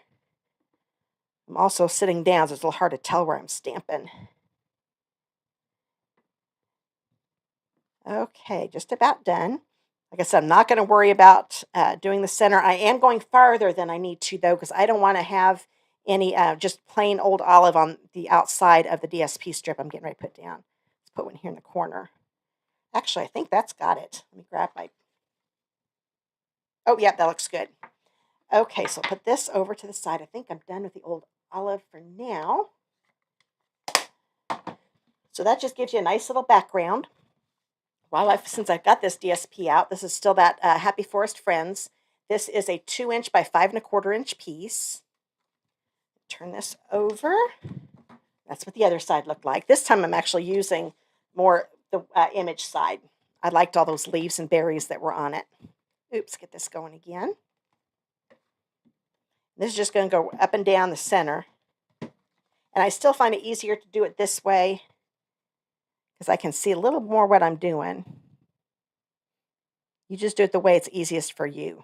I'm also sitting down, so it's a little hard to tell where I'm stamping. Okay, just about done. Like I said, I'm not going to worry about doing the center. I am going farther than I need to, though, because I don't want to have any just plain old olive on the outside of the DSP strip I'm getting ready to put down. Let's put one here in the corner. Actually, I think that's got it. Let me grab my... Oh, yeah, that looks good. Okay, so I'll put this over to the side. I think I'm done with the old olive for now. So that just gives you a nice little background. Since I've got this DSP out, this is still that Happy Forest Friends. This is a 2" by 5 1/4" piece. Turn this over. That's what the other side looked like. This time I'm actually using more the image side. I liked all those leaves and berries that were on it. Oops, get this going again. This is just going to go up and down the center. And I still find it easier to do it this way because I can see a little more what I'm doing. You just do it the way it's easiest for you.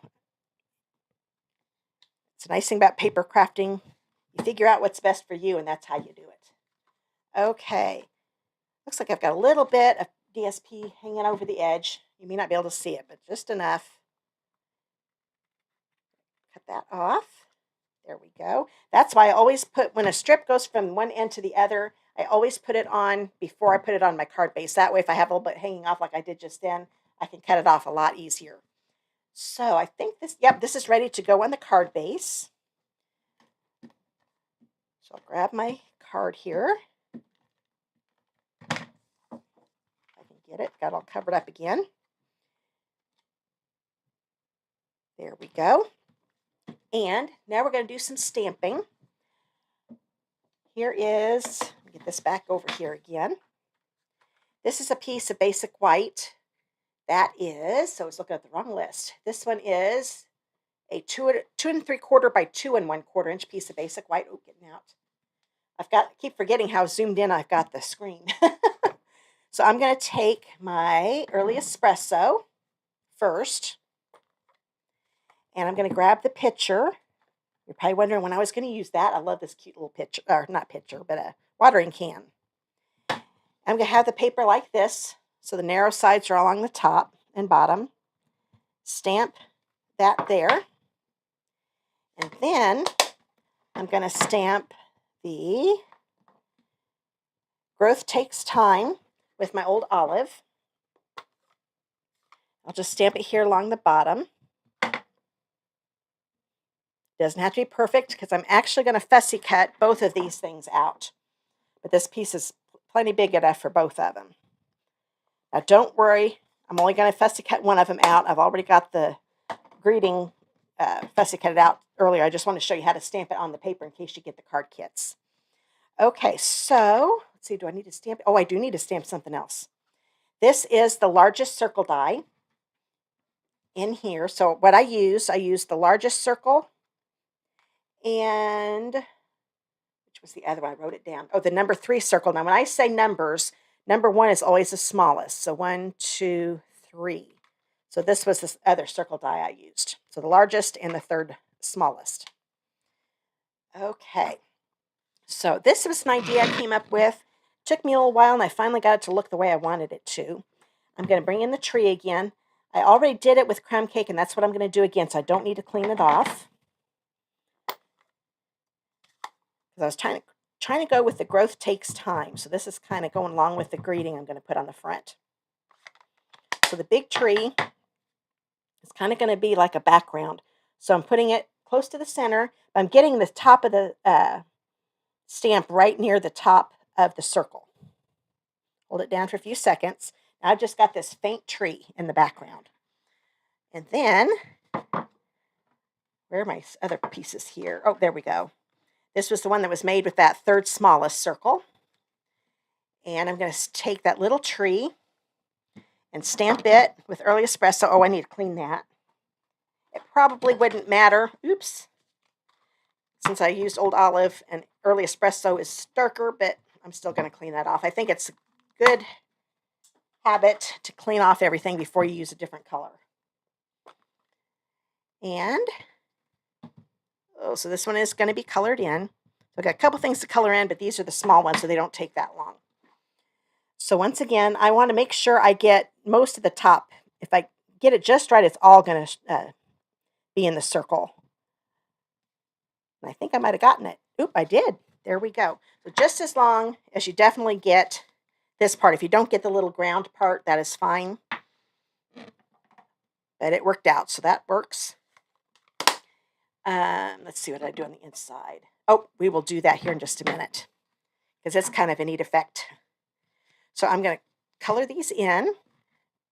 It's a nice thing about paper crafting. You figure out what's best for you, and that's how you do it. Okay. Looks like I've got a little bit of DSP hanging over the edge. You may not be able to see it, but just enough. Cut that off. There we go. That's why I always put, when a strip goes from one end to the other, I always put it on before I put it on my card base. That way, if I have a little bit hanging off like I did just then, I can cut it off a lot easier. So I think this is ready to go on the card base. So I'll grab my card here. If I can get it, got it all covered up again. There we go. And now we're going to do some stamping. Here is, let me get this back over here again. This is a piece of basic white. That is, so I was looking at the wrong list. This one is a 2 3/4 by 2 1/4" piece of basic white. Oh, getting out. Keep forgetting how zoomed in I've got the screen. So I'm going to take my early espresso first. And I'm going to grab the pitcher. You're probably wondering when I was going to use that. I love this cute little pitcher, or not pitcher, but a watering can. I'm going to have the paper like this, so the narrow sides are along the top and bottom. Stamp that there. And then I'm going to stamp the Growth Takes Time with my old olive. I'll just stamp it here along the bottom. Doesn't have to be perfect because I'm actually going to fussy cut both of these things out. But this piece is plenty big enough for both of them. Now don't worry, I'm only going to fussy cut one of them out. I've already got the greeting fussy cut it out earlier. I just want to show you how to stamp it on the paper in case you get the card kits. Okay, so let's see, do I need to stamp? Oh, I do need to stamp something else. This is the largest circle die in here. So what I use the largest circle. And which was the other one? I wrote it down. Oh, the number 3 circle. Now, when I say numbers, number 1 is always the smallest. So 1, 2, 3. So this was this other circle die I used. So the largest and the 3rd smallest. Okay. So this was an idea I came up with. Took me a little while, and I finally got it to look the way I wanted it to. I'm going to bring in the tree again. I already did it with crumb cake, and that's what I'm going to do again, so I don't need to clean it off. I was trying to go with the Growth Takes Time. So this is kind of going along with the greeting I'm going to put on the front. So the big tree is kind of going to be like a background. So I'm putting it close to the center. But I'm getting the top of the stamp right near the top of the circle. Hold it down for a few seconds. Now I've just got this faint tree in the background. And then, where are my other pieces here? Oh, there we go. This was the one that was made with that third smallest circle. And I'm going to take that little tree and stamp it with Early Espresso. Oh, I need to clean that. It probably wouldn't matter. Oops. Since I used Old Olive and Early Espresso is darker, but I'm still going to clean that off. I think it's a good habit to clean off everything before you use a different color. And, oh, so this one is going to be colored in. So I've got a couple things to color in, but these are the small ones, so they don't take that long. So once again, I want to make sure I get most of the top. If I get it just right, it's all going to be in the circle. And I think I might have gotten it. Oop, I did. There we go. So just as long as you definitely get this part. If you don't get the little ground part, that is fine. But it worked out, so that works. Let's see what I do on the inside. Oh, we will do that here in just a minute because it's kind of a neat effect. So I'm going to color these in.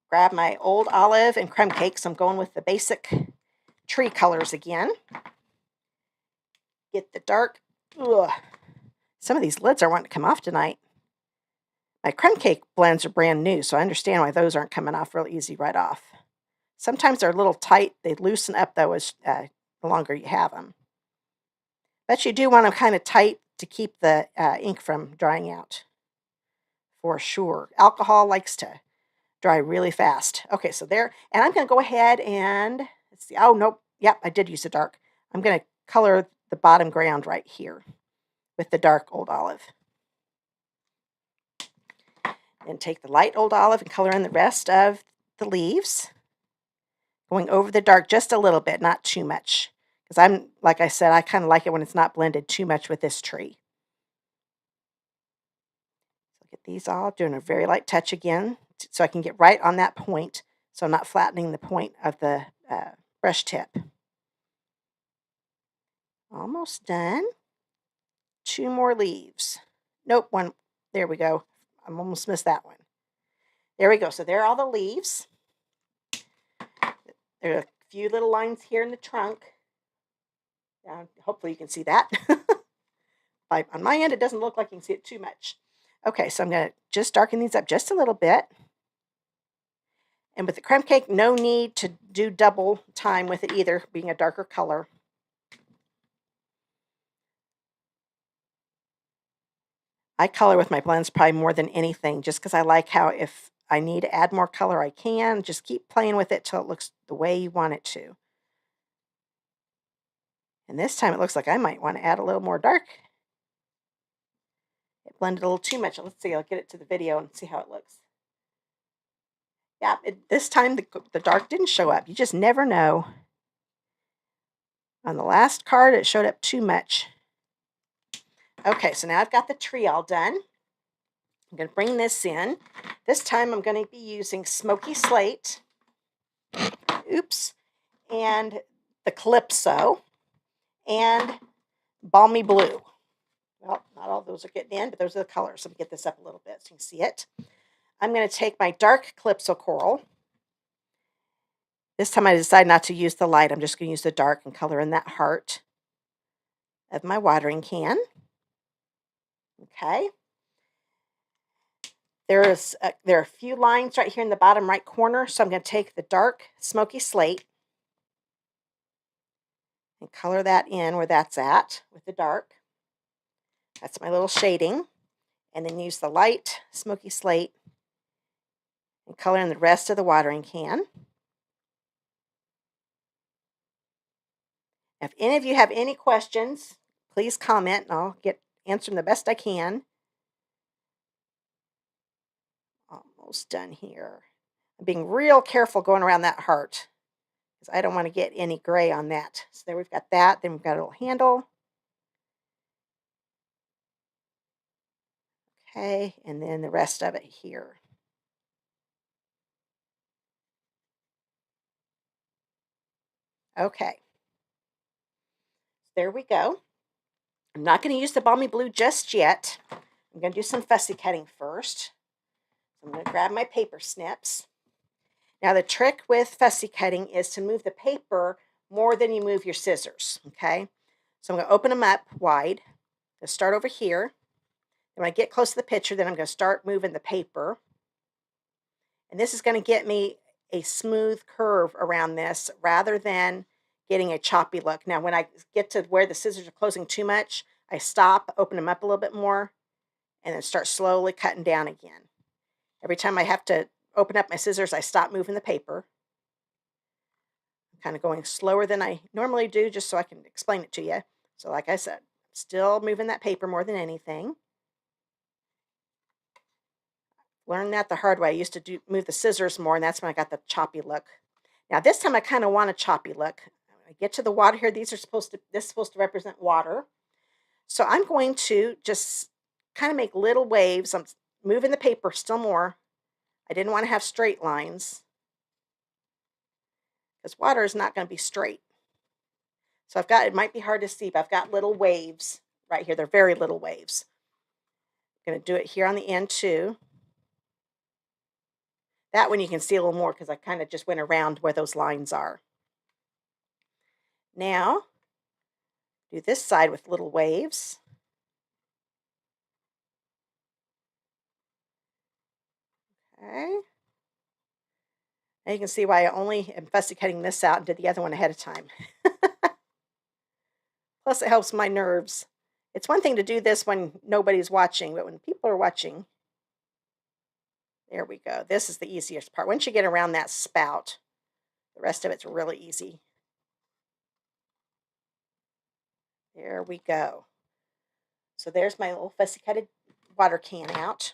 Grab my Old Olive and Crumb Cakes. I'm going with the basic tree colors again. Get the dark. Ugh. Some of these lids are wanting to come off tonight. My crumb cake blends are brand new, so I understand why those aren't coming off real easy right off. Sometimes they're a little tight. They loosen up, though, as the longer you have them. But you do want them kind of tight to keep the ink from drying out, for sure. Alcohol likes to dry really fast. Okay, so there. And I'm going to go ahead and, let's see. Oh, nope. Yep, I did use the dark. I'm going to color the bottom ground right here with the dark Old Olive. Then take the light Old Olive and color in the rest of the leaves. Going over the dark just a little bit, not too much. Because like I said, I kind of like it when it's not blended too much with this tree. So get these all, doing a very light touch again, so I can get right on that point, so I'm not flattening the point of the brush tip. Almost done. 2 more leaves. Nope, one. There we go. I almost missed that one. There we go. So there are all the leaves. There are a few little lines here in the trunk. Hopefully you can see that. On my end, it doesn't look like you can see it too much. Okay, so I'm going to just darken these up just a little bit. And with the crumb cake, no need to do double time with it either, being a darker color. I color with my blends probably more than anything, just because I like how if I need to add more color, I can. Just keep playing with it till it looks the way you want it to. And this time it looks like I might want to add a little more dark. It blended a little too much. Let's see, I'll get it to the video and see how it looks. Yeah, this time the dark didn't show up. You just never know. On the last card, it showed up too much. Okay, so now I've got the tree all done. I'm going to bring this in. This time I'm going to be using Smoky Slate. Oops. And the Calypso. And Balmy Blue. Well, not all those are getting in, but those are the colors. So let me get this up a little bit so you can see it. I'm going to take my dark Calypso Coral. This time I decided not to use the light. I'm just going to use the dark and color in that heart of my watering can. Okay. There are a few lines right here in the bottom right corner, so I'm going to take the dark Smoky Slate and color that in where that's at with the dark. That's my little shading. And then use the light Smoky Slate and color in the rest of the watering can. If any of you have any questions, please comment and I'll answer them the best I can. Almost done here. I'm being real careful going around that heart because I don't want to get any gray on that. So there we've got that. Then we've got a little handle. Okay, and then the rest of it here. Okay. There we go. I'm not going to use the Balmy Blue just yet. I'm going to do some fussy cutting first. I'm going to grab my paper snips. Now the trick with fussy cutting is to move the paper more than you move your scissors, okay? So I'm going to open them up wide. I'm going to start over here. And when I get close to the picture, then I'm going to start moving the paper. And this is going to get me a smooth curve around this rather than getting a choppy look. Now when I get to where the scissors are closing too much, I stop, open them up a little bit more, and then start slowly cutting down again. Every time I have to open up my scissors, I stop moving the paper. I'm kind of going slower than I normally do just so I can explain it to you. So like I said, still moving that paper more than anything. Learned that the hard way. I used to move the scissors more, and that's when I got the choppy look. Now this time I kind of want a choppy look. When I get to the water here, this is supposed to represent water. So I'm going to just kind of make little waves. I'm moving the paper still more. I didn't want to have straight lines because water is not going to be straight. So it might be hard to see, but I've got little waves right here. They're very little waves. I'm going to do it here on the end too. That one you can see a little more because I kind of just went around where those lines are. Now, do this side with little waves. Okay. Now you can see why I only am fussy cutting this out and did the other one ahead of time. Plus it helps my nerves. It's one thing to do this when nobody's watching, but when people are watching, there we go. This is the easiest part. Once you get around that spout, the rest of it's really easy. There we go. So there's my little fussy cutted water can out.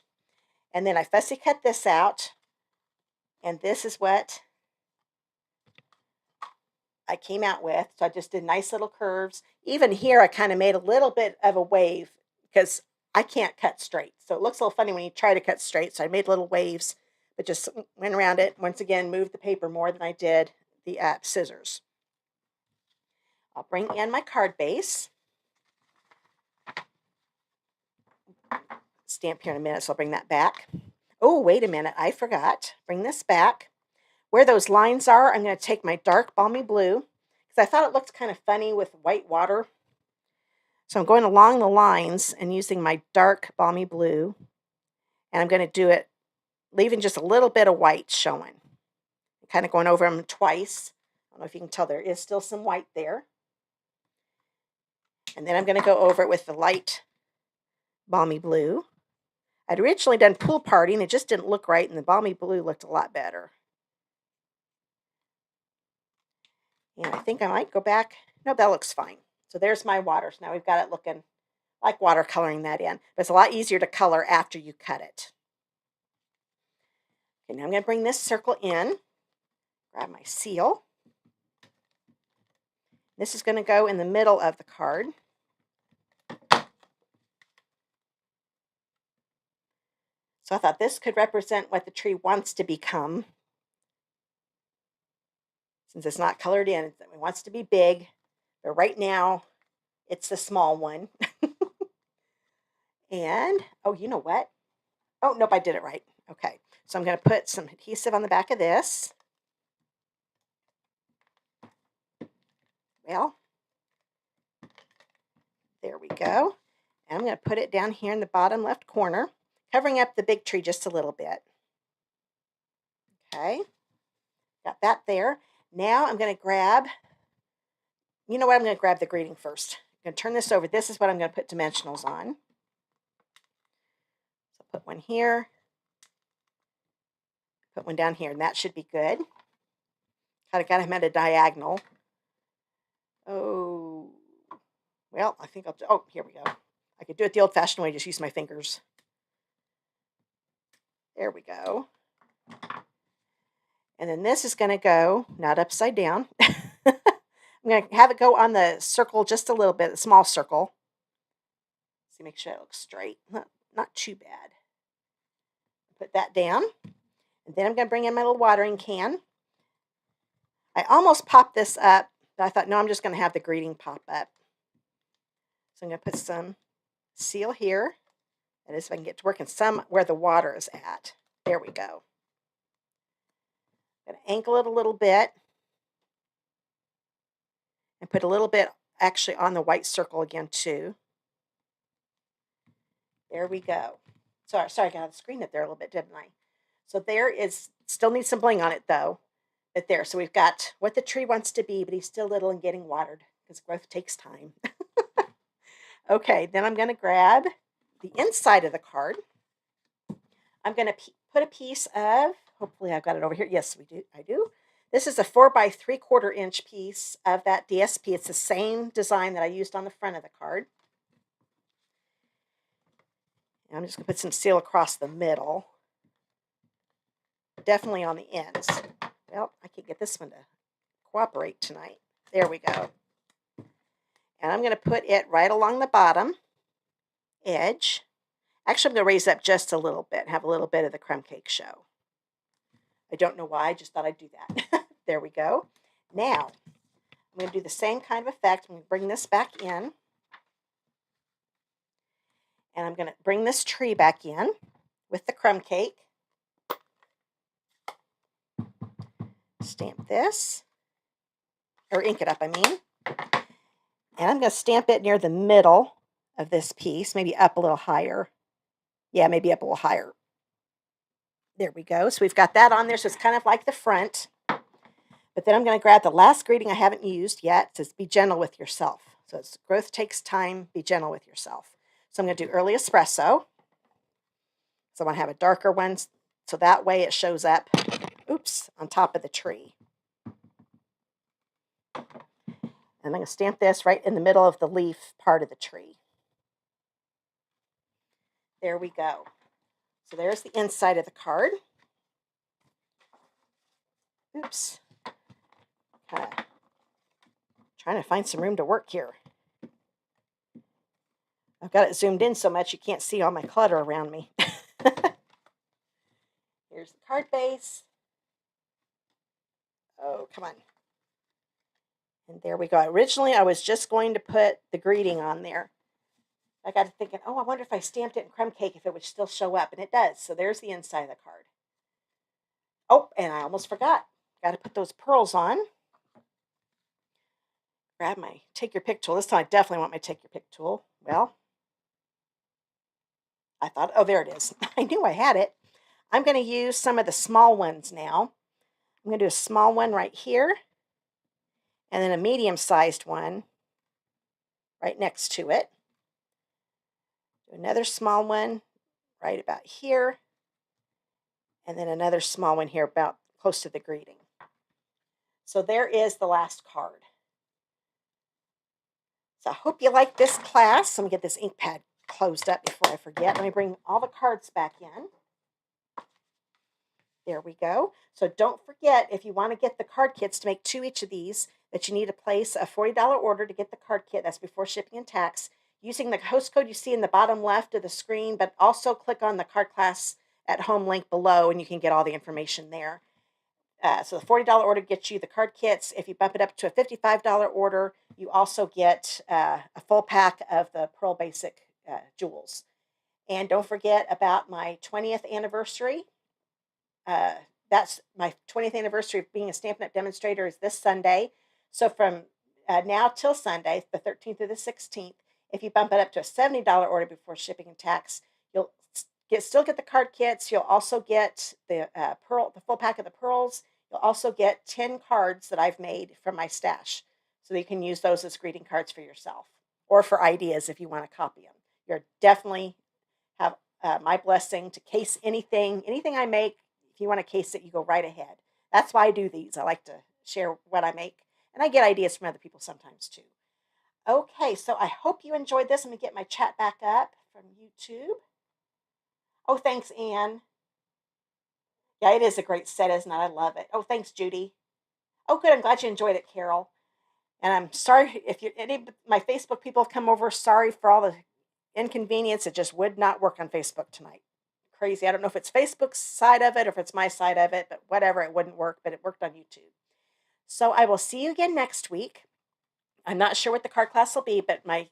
And then I fussy cut this out. And this is what I came out with. So I just did nice little curves. Even here, I kind of made a little bit of a wave because I can't cut straight. So it looks a little funny when you try to cut straight. So I made little waves, but just went around it. Once again, moved the paper more than I did the scissors. I'll bring in my card base. Stamp here in a minute, so I'll bring that back. Oh, wait a minute. I forgot. Bring this back. Where those lines are, I'm going to take my dark balmy blue because I thought it looked kind of funny with white water. So I'm going along the lines and using my dark balmy blue. And I'm going to do it, leaving just a little bit of white showing. Kind of going over them twice. I don't know if you can tell there is still some white there. And then I'm going to go over it with the light balmy blue. I'd originally done Pool Party and it just didn't look right, and the balmy blue looked a lot better. And I think I might go back. No, that looks fine. So there's my water. So now we've got it looking like watercoloring that in. But it's a lot easier to color after you cut it. Okay, now I'm going to bring this circle in. Grab my seal. This is going to go in the middle of the card. So I thought this could represent what the tree wants to become. Since it's not colored in, it wants to be big. But right now, it's the small one. And, oh, you know what? Oh, nope, I did it right. Okay, so I'm going to put some adhesive on the back of this. Well, there we go. And I'm going to put it down here in the bottom left corner, covering up the big tree just a little bit. Okay, got that there. Now I'm going to grab, you know what, I'm going to grab the greeting first. I'm going to turn this over. This is what I'm going to put dimensionals on. So put one here, put one down here, and that should be good. Kind of got him at a diagonal. Oh, well, I think oh, here we go. I could do it the old-fashioned way, just use my fingers. There we go. And then this is going to go, not upside down. I'm going to have it go on the circle just a little bit, a small circle. See, make sure it looks straight. Not too bad. Put that down. And then I'm going to bring in my little watering can. I almost popped this up, but I thought, no, I'm just going to have the greeting pop up. So I'm going to put some seal here. That is, if I can get to working some where the water is at. There we go. I'm going to angle it a little bit and put a little bit actually on the white circle again too. There we go. Sorry, I got out the screen up there a little bit, didn't I? So there is, still needs some bling on it though. But there, so we've got what the tree wants to be, but he's still little and getting watered because growth takes time. Okay, then I'm going to grab the inside of the card. I'm going to put a piece of, hopefully I've got it over here. Yes, I do. This is a 4 by 3/4 inch piece of that DSP. It's the same design that I used on the front of the card. And I'm just going to put some seal across the middle. Definitely on the ends. Well, I can't get this one to cooperate tonight. There we go. And I'm going to put it right along the bottom edge. Actually, I'm going to raise it up just a little bit, have a little bit of the crumb cake show. I don't know why, I just thought I'd do that. There we go. Now, I'm going to do the same kind of effect. I'm going to bring this back in. And I'm going to bring this tree back in with the crumb cake. Stamp this, or ink it up, I mean. And I'm going to stamp it near the middle of this piece, maybe up a little higher. Yeah, maybe up a little higher. There we go. So we've got that on there, so it's kind of like the front. But then I'm going to grab the last greeting I haven't used yet. It says, be gentle with yourself. So it's growth takes time, be gentle with yourself. So I'm going to do early espresso. So I want to have a darker one, so that way it shows up, oops, on top of the tree. And I'm going to stamp this right in the middle of the leaf part of the tree. There we go. So there's the inside of the card. Oops. Kind of trying to find some room to work here. I've got it zoomed in so much you can't see all my clutter around me. Here's the card base. Oh, come on. And there we go. Originally, I was just going to put the greeting on there. I got to thinking, oh, I wonder if I stamped it in crumb cake, if it would still show up. And it does. So there's the inside of the card. Oh, and I almost forgot. Got to put those pearls on. Grab my take your pick tool. This time I definitely want my take your pick tool. Well, I thought, oh, there it is. I knew I had it. I'm going to use some of the small ones now. I'm going to do a small one right here. And then a medium-sized one right next to it. Do another small one right about here. And then another small one here about close to the greeting. So there is the last card. So I hope you like this class. Let me get this ink pad closed up before I forget. Let me bring all the cards back in. There we go. So don't forget, if you want to get the card kits to make 2 each of these, that you need to place a $40 order to get the card kit. That's before shipping and tax. Using the host code you see in the bottom left of the screen, but also click on the card class at home link below and you can get all the information there. So the $40 order gets you the card kits. If you bump it up to a $55 order, you also get a full pack of the Pearl Basic jewels. And don't forget about my 20th anniversary. That's my 20th anniversary of being a Stampin' Up! Demonstrator is this Sunday. So from now till Sunday, the 13th through the 16th, if you bump it up to a $70 order before shipping and tax, you'll still get the card kits. You'll also get the full pack of the pearls. You'll also get 10 cards that I've made from my stash. So that you can use those as greeting cards for yourself or for ideas if you want to copy them. You're definitely have my blessing to case anything I make. If you want to case it, you go right ahead. That's why I do these. I like to share what I make. And I get ideas from other people sometimes too. Okay, so I hope you enjoyed this. Let me get my chat back up from YouTube. Oh, thanks, Anne. Yeah, it is a great set, isn't it? I love it. Oh, thanks, Judy. Oh, good. I'm glad you enjoyed it, Carol. And I'm sorry if any of my Facebook people have come over. Sorry for all the inconvenience. It just would not work on Facebook tonight. Crazy. I don't know if it's Facebook's side of it or if it's my side of it, but whatever, it wouldn't work, but it worked on YouTube. So I will see you again next week. I'm not sure what the card class will be, but my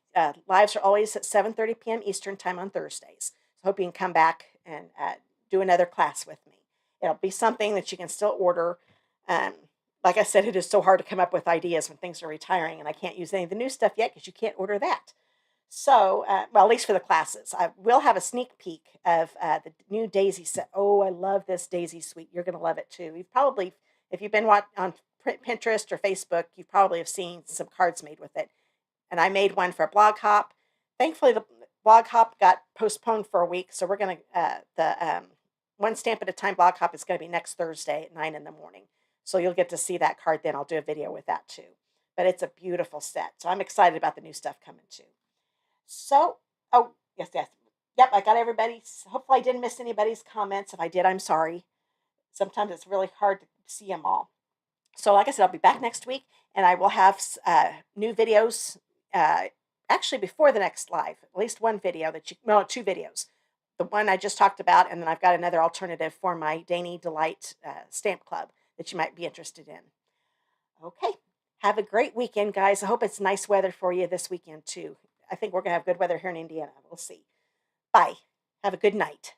lives are always at 7:30 p.m. Eastern time on Thursdays. So I hope you can come back and do another class with me. It'll be something that you can still order. Um, like I said, it is so hard to come up with ideas when things are retiring, and I can't use any of the new stuff yet because you can't order that. So, well, at least for the classes, I will have a sneak peek of the new Daisy set. Oh, I love this Daisy suite. You're going to love it too. You've probably, if you've been on Pinterest or Facebook, you probably have seen some cards made with it. And I made one for Blog Hop. Thankfully, the Blog Hop got postponed for a week, so we're going to the one stamp at a time Blog Hop is going to be next Thursday at 9 in the morning. So you'll get to see that card then. I'll do a video with that too. But it's a beautiful set. So I'm excited about the new stuff coming too. So, oh, yes, yes. Yep, I got everybody's. Hopefully, I didn't miss anybody's comments. If I did, I'm sorry. Sometimes it's really hard to see them all. So, like I said, I'll be back next week, and I will have new videos. Actually, before the next live, at least one video that you, well, two videos. The one I just talked about, and then I've got another alternative for my Dainty Delight stamp club that you might be interested in. Okay, have a great weekend, guys. I hope it's nice weather for you this weekend too. I think we're going to have good weather here in Indiana. We'll see. Bye. Have a good night.